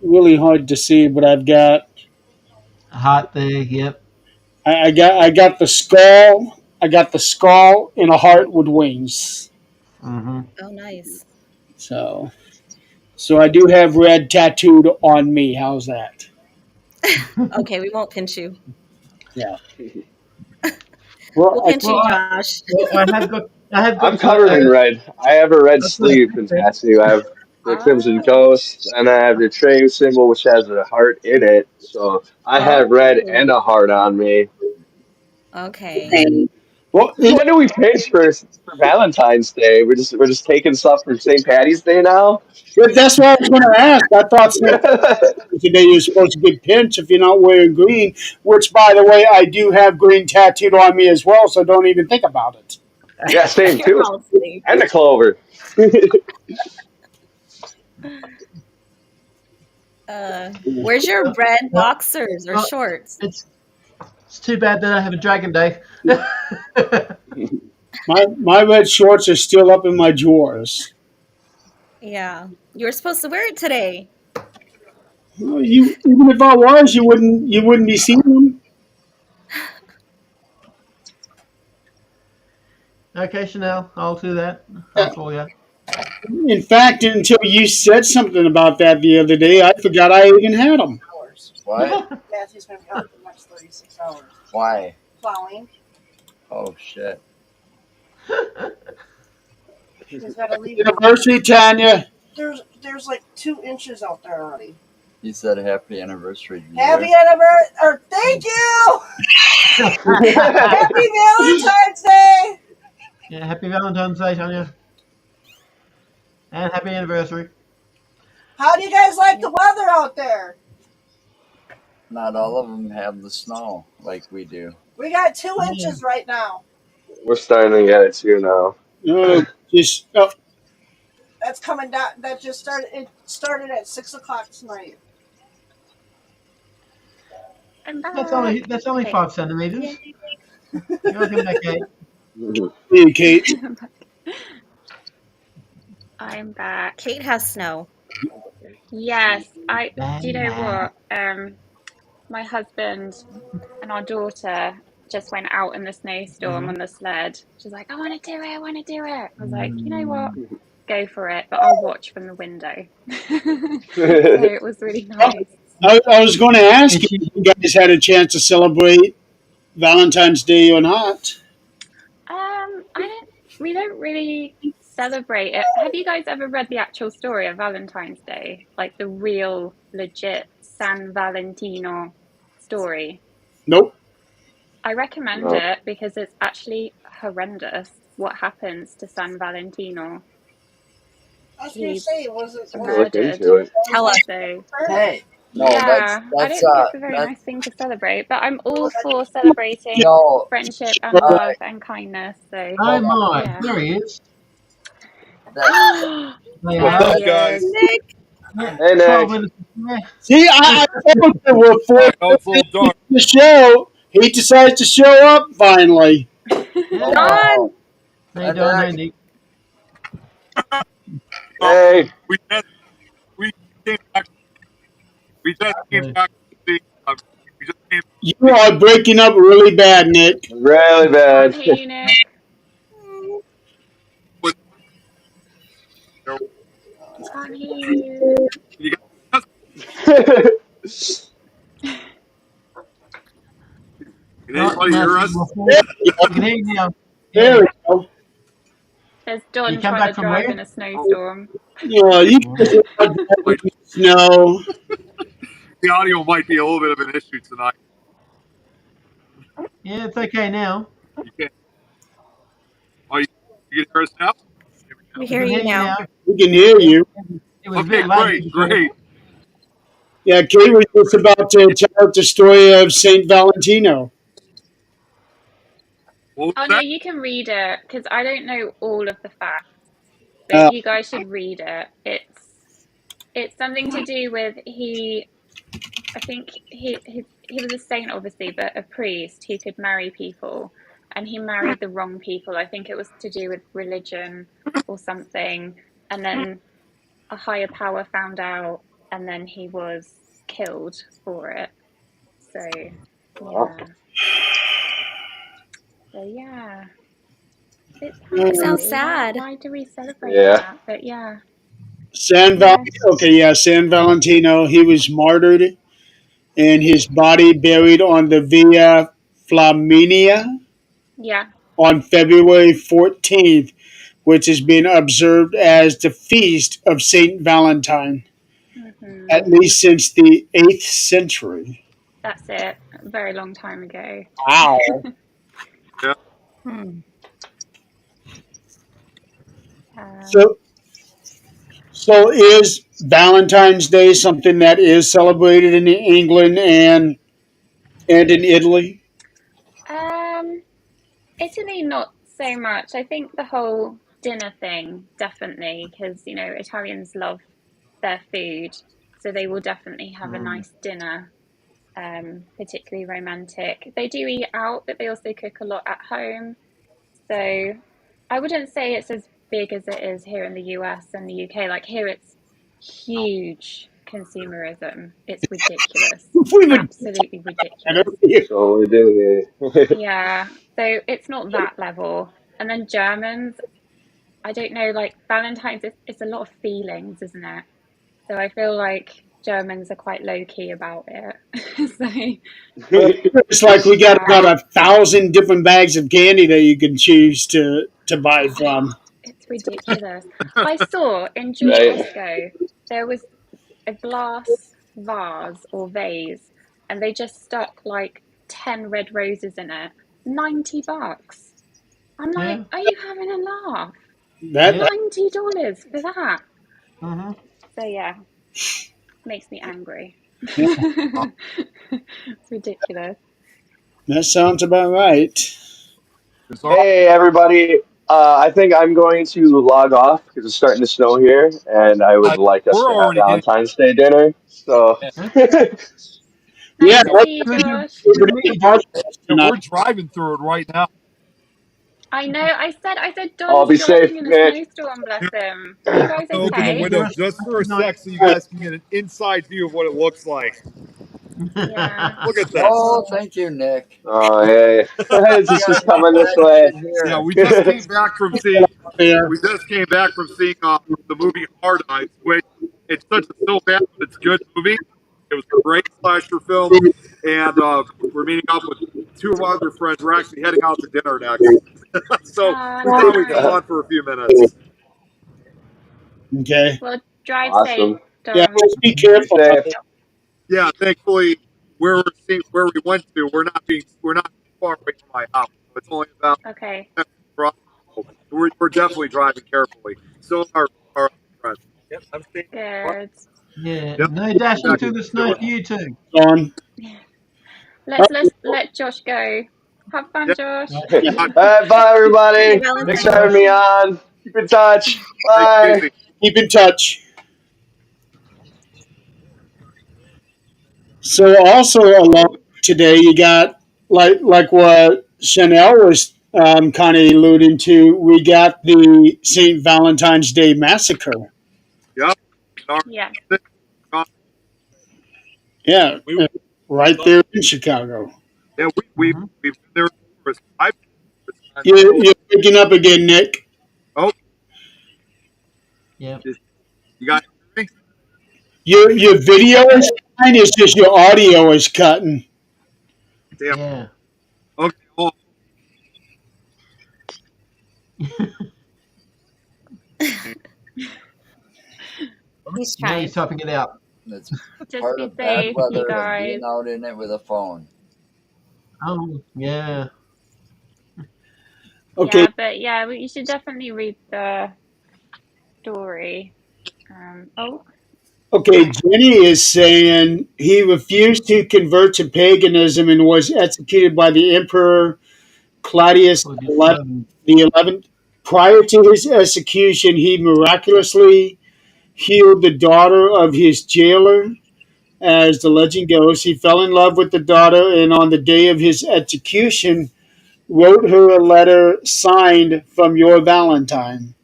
really hard to see, but I've got hot there. Yep. I got the skull. I got the skull in a heart with wings. Hmm. Oh, nice. So I do have red tattooed on me. How's that? Okay, we won't pinch you. Yeah. Well, We'll pinch Well, you, I Josh. I have I'm got covered in red. I have a red a sleeve sleeve and here. tattoo. I have the Crimson oh, Ghost, and I have the Train symbol, which has a heart in it. So I have red oh. and a heart on me. Okay. well, Since when do we pinch for Valentine's Day? We're just taking stuff for St. Patty's Day now. that's what I was going to ask. I thought today you're supposed to get pinched if you're not wearing green. Which, by the way, I do have green tattooed on me as well. So don't even think about it. Yeah, same You're too. all safe. And the clover. Where's your red Well, boxers or well, shorts? it's too bad that I have a Dragon Day. My red shorts are still up in my drawers. Yeah. You were supposed to wear it today. Well, you even if I was, you wouldn't be seeing them. Okay, Chanel, I'll do that. I'll Uh, call you. In fact, until you said something about that the other day, I forgot I even had them. What? Why? Oh shit. University, Tanya. there's like 2 inches out there already. You said happy anniversary to Happy you. anniversary! Or thank you! Happy Valentine's Day! Yeah, happy Valentine's Day, Tanya. And happy anniversary. How do you guys like the weather out there? Not all of them have the snow like we do. We got two Yeah. inches right now. We're starting to get it too now. No, just That's coming down. That just started. It started at 6 o'clock tonight. I'm That's only Okay. 5 centimeters. Welcome back, Kate. communicate. I'm back. Kate has snow. Yes, I do you know Bye. what? My husband and our daughter just went out in the snowstorm on the sled. She's like, I want to do it, I want to do it. I was like, you know what? Go for it, but I'll watch from the window. So it was really nice. I was going to ask Is you she? if you guys had a chance to celebrate Valentine's Day or not. I don't. We don't really celebrate it. Have you guys ever read the actual story of Valentine's Day, like the real, legit San Valentino story? Nope. I recommend No, it because it's actually horrendous what happens to San Valentino. I was gonna He's say, was it I have was to look murdered. into it. Tell us. So, Hey, no, yeah, I that's don't think it's a very that's nice thing to celebrate, but I'm all for celebrating no. friendship and All love right, and kindness. So, Oh hold on. my, yeah. there he is. That They There What's are. up, he guys? is. Nick, Yeah, Hey, 12 Nick. minutes. Yeah. See, I told you we're I 4 know it's a little dark. the show. He decides to show up finally. Yeah. hold on. Don. Hey, I'm Don. back. Hey, Nick. Uh, Hey. we just we came back. We just came Uh, back to see. We just came. You To see are breaking up really bad, Nick. Really Can't bad. hear you, Nick. what you know, Can't hear you. you guys. Can oh, anybody now hear she's us? more full. There we go. We can hear you now. There Yeah. we go. There's You Don come trying to back from drive where? in a snowstorm. You guys Oh. are out driving Like in the snow. the audio might be a little bit of an issue tonight. Yeah, it's okay now. You can't. Oh, you can hear us now. Hear We We hear can you hear you now. now. We can hear Yeah. you. It was a Okay, bit laggy great, before. great. Yeah, Kate was just about to tell us the story of Saint Valentino. What was Oh no, that? you can read it because I don't know all of the facts, but Uh, you guys should read it. It's something to do with I think he was a saint obviously, but a priest who could marry people, and he married the wrong people. I think it was to do with religion or something, and then a higher power found out, and then he was killed for it. So Wow. yeah, so yeah, it's It sad sounds really. sad. Why do we celebrate Yeah. that? But yeah, San Val. yes, Okay, yeah, San Valentino. He was martyred and his body buried on the Via Flaminia yeah. on February 14th, which has been observed as the feast of Saint Valentine, Hmm. at least since the 8th century. That's it. A very long time ago. Wow. Yeah. Hmm. Um, So, so is Valentine's Day something that is celebrated in England and in Italy? um, Italy, not so much. I think the whole dinner thing, definitely, because Italians love their food, so they will definitely have a Mm. nice dinner, particularly romantic. They do eat out, but they also cook a lot at home. So I wouldn't say it's as big as it is here in the US and the UK. Like here, it's huge consumerism. It's ridiculous, We would absolutely I don't ridiculous. know. So we do. Yeah. Yeah, so it's not that level. And then Germans, I don't know, like Valentine's, it's a lot of feelings, isn't it? So I feel like Germans are quite low key about it. So Well, it's like we got yeah, about 1,000 different bags of candy that you can choose to buy oh, from. it's ridiculous. I saw in Right. Costco there was a glass vase or vase, and they just stuck like 10 red roses in it. $90. I'm like, Yeah. are you having a laugh? Yeah. That $90 for that. Mm-hmm. So yeah, makes me angry. yeah, It's ridiculous. that sounds about right. It's all Hey, everybody. I think I'm going to log off because it's starting to snow here, and I would right. like us We're to have already getting. Valentine's Day dinner. So, Okay. Yeah, Nice to that's see you, Good. Josh. Good to meet you, Josh. Yeah, tonight. we're driving through it right now. I know. I said I'll Don's be safe, driving in a Nick. snowstorm, bless Yeah, him. Are you guys I'm gonna open the okay? window Enjoy just for a the night. sec so you guys can get an inside view of what it looks like. Yeah. Look at this. Oh, Oh, thank you, Nick. Oh, hey. We It's got just enough coming of this that way. shit Yeah, here. we just came back from seeing. There. We just came back from seeing the movie Hard Eyes, which it's such a so bad, but it's a good movie. It was a great slasher film, and we're meeting up with two of our other friends. We're actually heading out to dinner next, so oh, we thought we'd come nice. on for a few minutes. Okay. Well, drive safe, Awesome. Yeah, Don. just be Be careful. safe. Yeah, thankfully, where we went to, we're not too far away from my house. So it's only about Okay, 10 minutes drive. So we're definitely driving carefully. So our other friends. Yep, I'm staying. good. Yeah. Yep. No dashing Back through the to snow it. for you too. On. Let's let Josh go. Have fun, Yep. Josh. Right. Yeah, Bye. Bye, Happy everybody. Thanks Thanks, for Valentine's having Josh. me Day. on. Keep in touch. Take it Bye. easy. keep in touch. So also along today, you got like what Chanel was kind of alluding to. We got the St. Valentine's Day massacre. Yep. Yes. Yeah, We right there in Chicago. yeah Mm-hmm. we've been there for I've been there You're picking up again, Nick. oh, Yep. you got me? Your video is fine. It's just your audio is cutting. Damn. Yeah. Okay. Well, He's Yeah, trying. he's typing it out. It's Just part be of bad safe, you weather and being guys. out in it with a phone. Oh, yeah. Okay, Yeah, but yeah, you should definitely read the story. Oh, okay. Jenny is saying he refused to convert to paganism and was executed by the Emperor Claudius Claudius 11, 11. the 11th. Prior to his execution, he miraculously healed the daughter of his jailer. As the legend goes, he fell in love with the daughter, and on the day of his execution, wrote her a letter signed from your Valentine.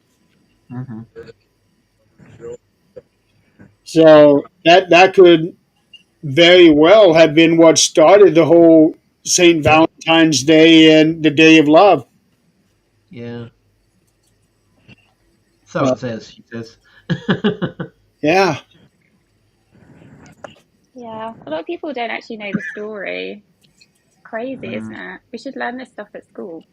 Mm-hmm. So that could very well have been what started the whole Saint Valentine's Day and the Day of Love. Yeah. So Uh, it says, she says. yeah, yeah. A lot of people don't actually know the story. Crazy, isn't Mm. it? We should learn this stuff at school.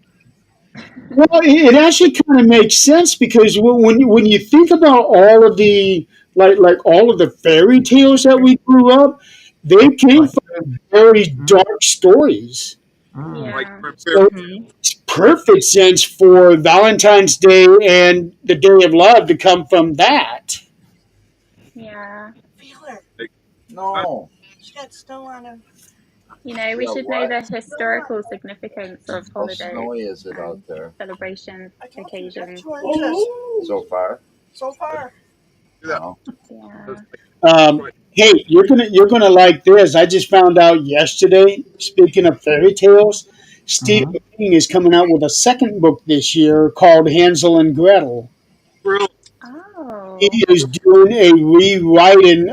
well, it actually kind of makes sense because when you think about all of the like all of the fairy tales that we grew up, they came Like, from very mm, dark stories. mm, like Yeah. So it's perfect sense for Valentine's Day and the Day of Love to come from that. Yeah. Feel her. No. She got snow on her. You know, we Yeah, should know what? the historical significance of How holidays snowy is it out and there celebrations, I told you we got occasions. 2 inches so far? so far. do that. Oh. Yeah. Hey, you're gonna like this. I just found out yesterday. Speaking of fairy tales, Stephen mm-hmm. King is coming out with a second book this year called Hansel and Gretel. Really? He Oh. is doing a rewriting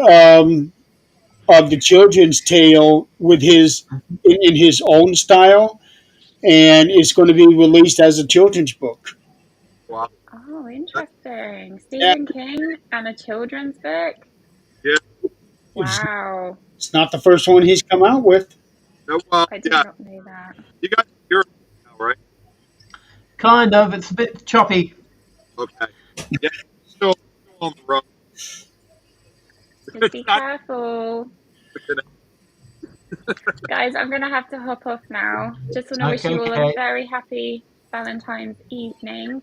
of the children's tale with his in his own style, and it's going to be released as a children's book. Wow. Oh, interesting. Yeah, Stephen King and a children's book. Yeah. it's, Wow. it's not the first one he's come out with. No, I did yeah. not know that. You guys hear it now, right? Kind of. It's a bit choppy. Okay. Yeah. Still on the road. It's Be not careful. the Guys, I'm going to have to hop off now. Just want to wish Okay, you all a okay. very happy Valentine's evening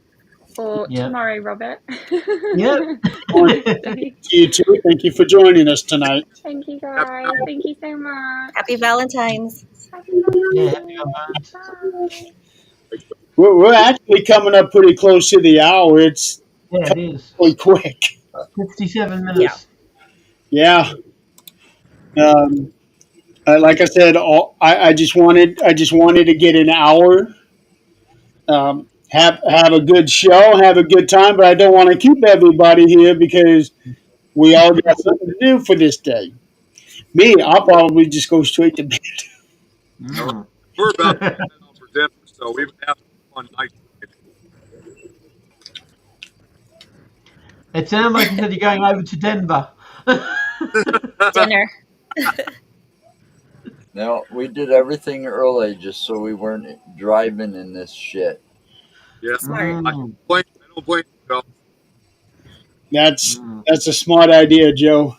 or Yep. tomorrow, Robert. Yep. You too. Thank you for joining us tonight. Thank you, happy guys. Thank you so much. Happy Valentine's. Happy Yeah, happy Valentine's. Valentine's. Bye. We're actually coming up pretty close to the hour. It's Yeah, it is. really quick. 57 Yeah. minutes. Yeah. Um, like I said, I just wanted to get an hour. Have a good show, have a good time, but I don't want to keep everybody here because we all got something to do for this day. Me, I'll probably just go straight to bed. Well, Mm. we're about to head out for dinner, so we've been having a fun night It sounded like you said you're going over to Denver. tonight. Dinner. No, we did everything early just so we weren't driving in this shit. Yeah, Smart. I Mm. don't blame you, Bill. That's Mm. that's a smart idea, Joe.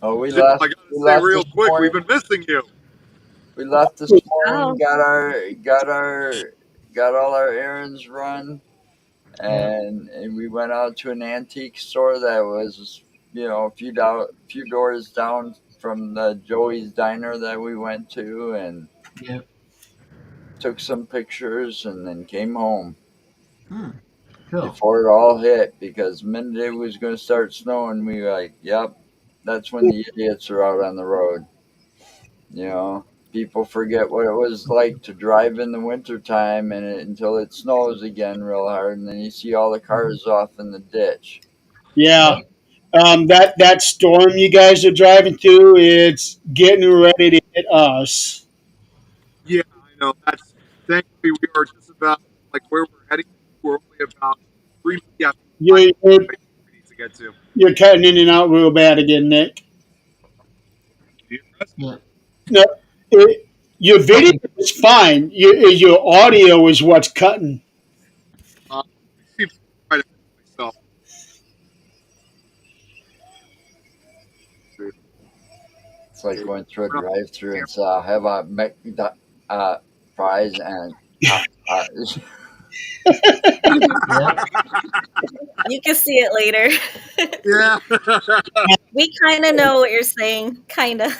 Oh, Jill, I gotta we say left real this quick, we've morning. been missing you. We left this morning, Oh, got all our errands run, Yeah. and we went out to an antique store that was, few doors down from the Joey's Diner that we went to, and Yeah. took some pictures, and then came home Mm. Cool. before it all hit. Because the minute it was going to start snowing, we were like, "Yep, that's when the idiots are out on the road." You know, people forget what it was like to drive in the wintertime until it snows again real hard, and then you see all the Mhm. cars off in the ditch. Yeah. Yep. That storm you guys are driving through, it's getting ready to hit us. Yeah, I know. That's thankfully we are just about like where we're heading. We're only about 5 You're, you're, we need to get to. you're cutting in and out real bad again, Nick. Do you hear us? Yeah. No, your video Choppy. is fine. Your audio is what's cutting. Let me see if I can try to mute myself. It's like going through a Turn on drive-through the and say, "I'll have a fries and uh, uh, Yep. you can see it later. camera. Yeah. We kind of know what you're saying. Kind of.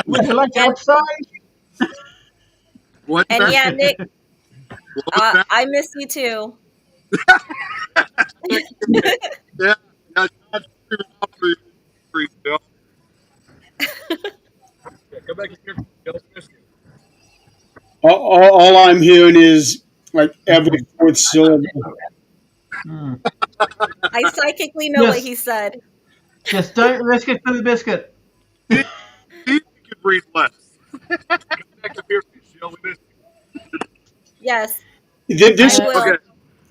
Would you like and outside? What's and that? yeah, Nick, What was that? I miss you too. Yeah. Yeah. That's screaming out for you, Bill. Yeah, come back here. Bill. Miss you. All I'm hearing is like every Mm. fourth syllable. Mm. I psychically know what Just, he said. just don't risk it for the biscuit. See, see if you can breathe less. Come back up here, Bill. We miss Yes, I This you. will. Okay.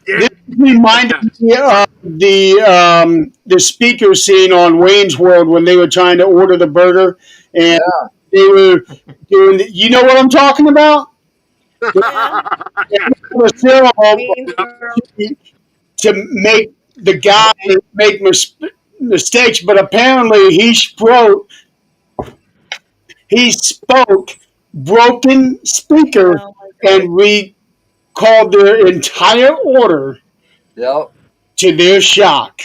Yeah. this reminded Yes. me of the speaker scene on Wayne's World when they were trying to order the burger and yeah, they were doing. You know what I'm talking about? Yeah, Yeah. The syllable Wayne's Yep. World. to make the guy make mistakes, but apparently he spoke broken speaker, Oh my god. and we called their entire order yep, to their shock.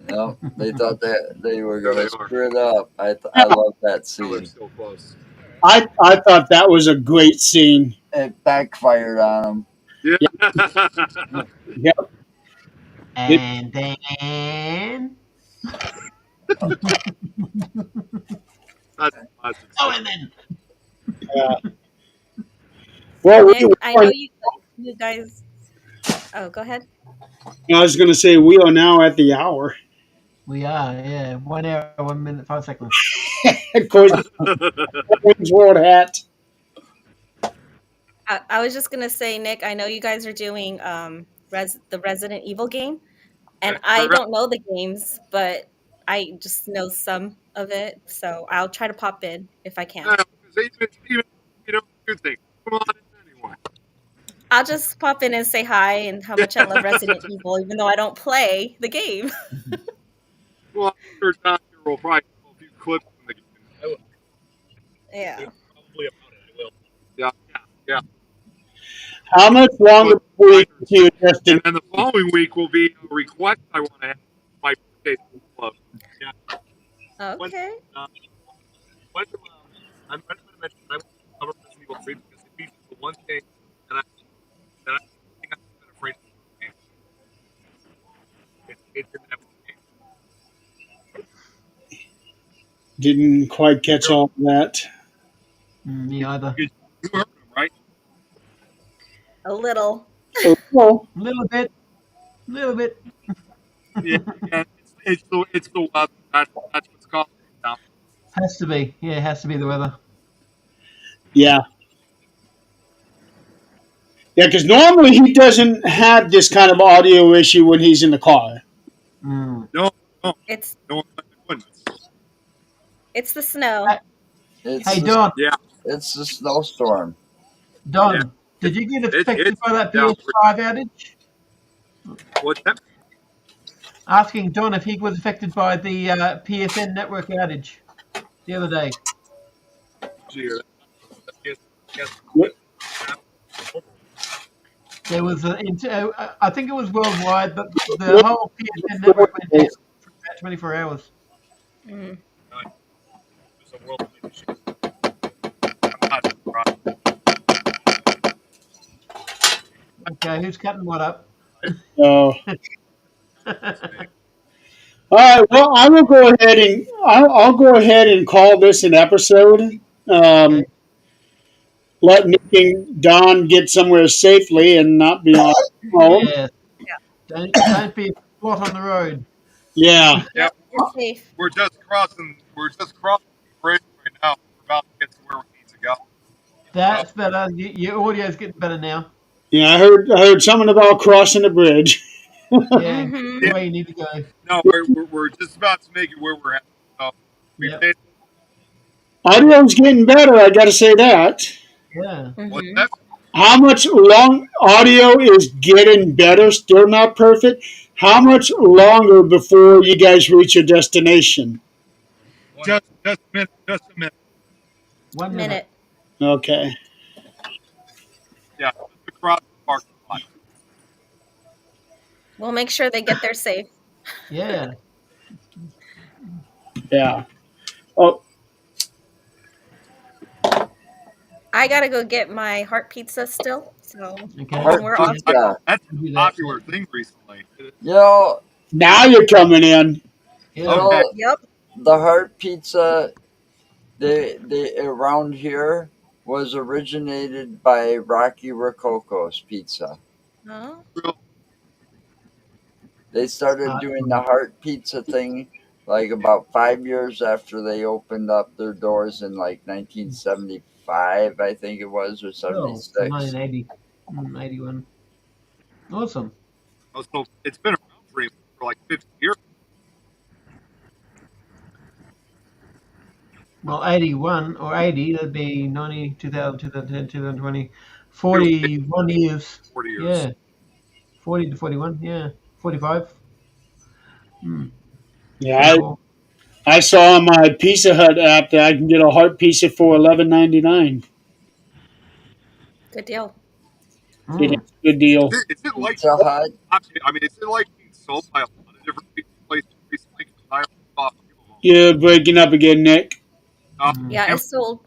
yep. They thought that they were There going they to are. screw it up. I Yeah, love that Now they're scene. still close. I thought that was a great scene. It backfired on them. Yeah. Yeah, yeah. It, And then. That's a classic Oh, scene. and then. yeah. Well, Nick, I know you guys. Oh, go ahead. I was going to say we are now at the hour. We are, yeah. 1 hour, 1 minute, 5 seconds. Of course, Wayne's World hat. I was just gonna say, Nick, I know you guys are doing the Resident Evil game, and That's I correct. don't know the games, but I just know some of it, so I'll try to pop in if I can. Because even if you don't do things, come on in anyway. I'll just pop in and say hi and how much I love Resident Evil, even though I don't play the game. Well, I'm sure Don here will probably have a few clips from the game. I will. Yeah. Probably about it. I will. Yeah, yeah. How much Put longer before you reminders get to too. your And destination? then the following week will be a request I want to have for my birthday club. Yeah. When Okay. uh, when I'm going to mention that I want to cover Resident Evil 3 because it features the one thing that I that I think I've been afraid of the game. It's in that one game. Didn't quite catch You're, all of that. Me either. you heard him, right? A little. Oh, A little bit. A little bit. Yeah, yeah. It's the weather. That's what's causing it now. Has to be. Yeah, it has to be the weather. yeah. Yeah, because normally he doesn't have this kind of audio issue when he's in the car. Mm. No, no, It's no. I wouldn't. it's the snow. It's Hey, the Don. Yeah, it's the snowstorm. yeah. Don, It's did you get affected it's by that down. PS5 outage? What's that? Asking Don if he was affected by the PSN network outage the other day. Gee, Yes, yes. There was I think it was worldwide, but the What- whole PSN network went down for about 24 hours. Mm. It was a worldwide issue. I'm not surprised. Okay, who's cutting what up? Uh, Okay. all right. Well, I will go ahead and I'll go ahead and call this an episode. Um, let Nick and Don get somewhere safely and not be on the phone. Yeah. Don't be a spot on the road. Yeah. Yeah, Yep, you're safe. we're just crossing. We're just crossing the bridge right now. We're about to get to where we need to go. So, That's better. Your audio's getting better now. Yeah. I heard something about crossing the bridge. Yeah, Mm-hmm. the yeah, way you need to go. no, we're just about to make it where we're at. So we Yep. made Audio's getting better. I got to say that. Yeah. what's Mm-hmm. that? How much long audio is getting better? Still not perfect. How much longer before you guys reach your destination? Just a minute. Just a minute. 1 minute. Minute. Okay. Yeah, just across the parking lot. We'll make sure they get there safe. Yeah. Yeah. Oh, I gotta go get my heart pizza still. So Okay. Heart we're Uh, off. I, pizza. that's Do a that. popular thing recently. You know, now you're coming in. you Yeah. Okay. know Yep. the heart pizza they around here was originated by Rocky Rococo's Pizza. Oh. Real- They started doing the heart pizza thing like about 5 years after they opened up their doors in like 1975, I think it was, or Oh, so 76. 1980. 81. Awesome. So it's been around for like 50 years. Well, 81 or 80, that'd be 90, 2000, 2010, 2020. 50, 41 years. 40 years. Yeah. 40 to 41. Yeah. 45. Hmm. Yeah, Pretty cool. I saw on my Pizza Hut app that I can get a heart pizza for $11.99. Good deal. It Hmm. is a good deal. Is it like Pizza Hut. I mean, is it like being sold by a lot of different pizza places recently? Because I saw a few of them. You're breaking up again, Nick. Hmm. Yeah, Am- it's sold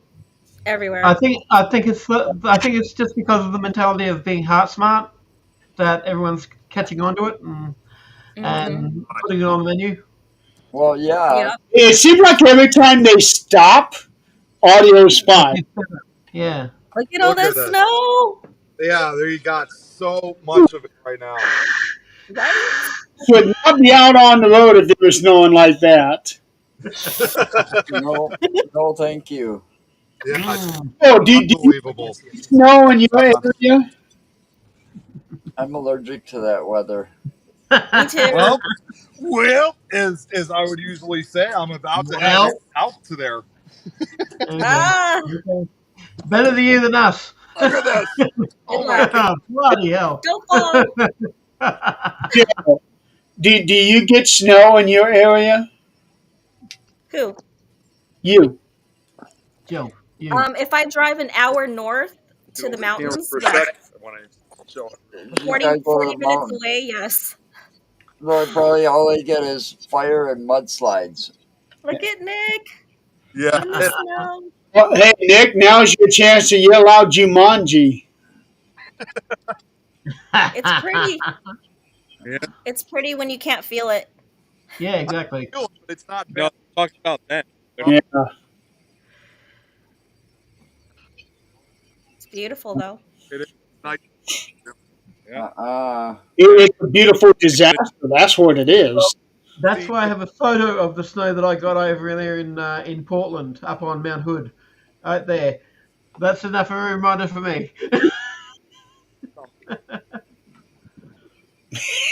I everywhere. think it's just because of the mentality of being heart smart that everyone's catching on to it Mm-hmm. and putting it on the menu. Well, yeah. Yep. It seems like every time they stop, audio's fine. Yeah. Look at all Look that at that. snow. Yeah, there you got so much of it right now. Right? Should not be out on the road if it was snowing like that. No, no, thank you. Yeah, Mm. Oh, do you unbelievable. snow in your area? I'm allergic to that weather. Me too. Well, as I would usually say, I'm about to head Well. out to there. Okay. Ah, Okay. Better to you than us. Look at this. good Oh my luck. god. Bloody hell. Don't fall. Do you get snow in your area? Who? You. Jill, you. If I drive an hour north Get to the over the camera mountains, for a yes. second when I show it. You gotta go to 40 the minutes mountain. away, yes. Probably all they get is fire and mudslides. Look at Nick Yeah. in the snow. Well, hey, Nick, now's your chance to yell out Jumanji. It's pretty. Yeah. It's pretty when you can't feel it. Yeah, exactly. But it's not bad. No, talking about that. Yeah. It's beautiful though. It is nice. Yeah. It's a beautiful disaster. That's what it is. That's See, why I have a photo of the snow that I got over there in Portland, up on Mount Hood, right there. That's enough of a reminder for me.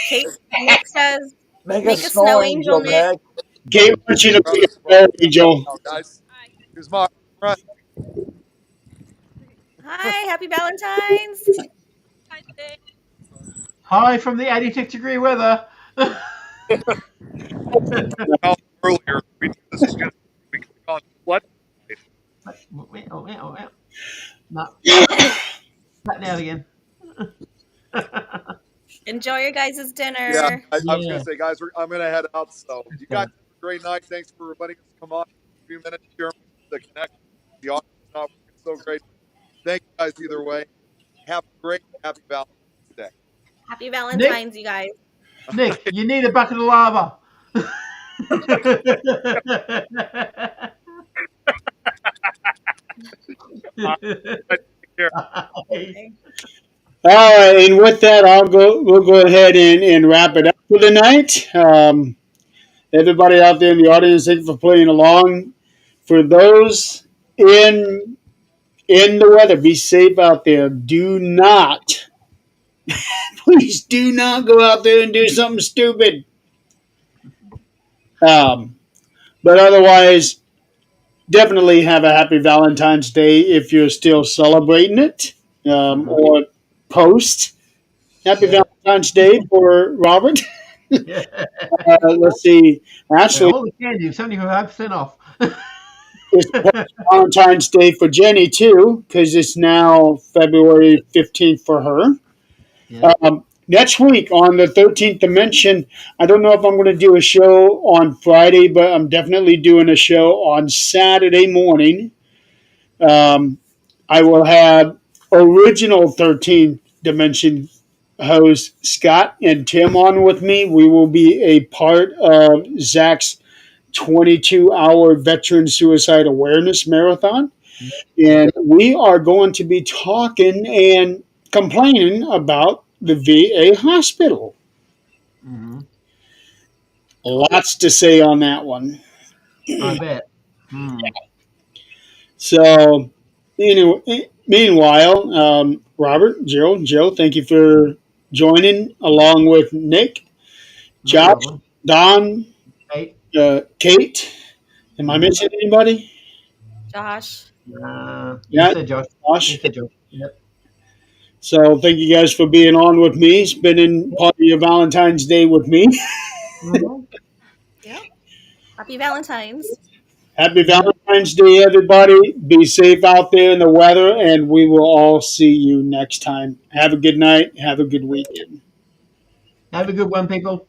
Kate, Nick says, Make a make a snow snow angel, angel, Nick. Nick. Kate wants you to make a snow angel. guys. Here's my right. Hi, happy Valentine's. Hi from the 86-degree weather. Earlier, we did this again. We click on what? No, that now again. Enjoy your guys' Yeah, dinner. I was gonna Yeah. say, guys, I'm gonna head out. So you guys have a great night. Thanks for letting us come on for a few minutes. Share the connection. The audio's not working so great. Thank you guys either way. Have a great, happy Valentine's Day. Happy Nick, Valentine's, you guys. Nick, you need a bucket of lava. Take care. Okay. All right, and with that, We'll go ahead and wrap it up for the night. Everybody out there in the audience, thank you for playing along. For those in the weather, be safe out there. Do not, please, do not go out there and do something stupid. Um, but otherwise, definitely have a happy Valentine's Day if you're still celebrating it, or post. Happy Yeah. Valentine's Day for Robert. Yeah. Let's see. Well, Actually, all the candy, 75% off. it's Valentine's Day for Jenny too, because it's now February 15th for her. Yeah. Next week on the 13th dimension, I don't know if I'm going to do a show on Friday, but I'm definitely doing a show on Saturday morning. Um, I will have original 13th dimension host Scott and Tim on with me. We will be a part of Zach's 22-hour veteran suicide awareness marathon. And we are going to be talking and complaining about the VA hospital. Hmm. Lots to say on that one. I bet. Hmm. So, meanwhile, Robert, Joe, thank you for joining along with Nick, No Josh, problem. Don, Hey. Kate. Am I missing anybody? Josh. You Yeah, said Josh. Josh. You said Josh. Yep. So thank you guys for being on with me, spending part of your Valentine's Day with me. Mm-hmm. Yep. Happy Valentine's. Happy Yep. Valentine's Day, everybody. Be safe out there in the weather, and we will all see you next time. Have a good night. Have a good weekend. Have a good one, people.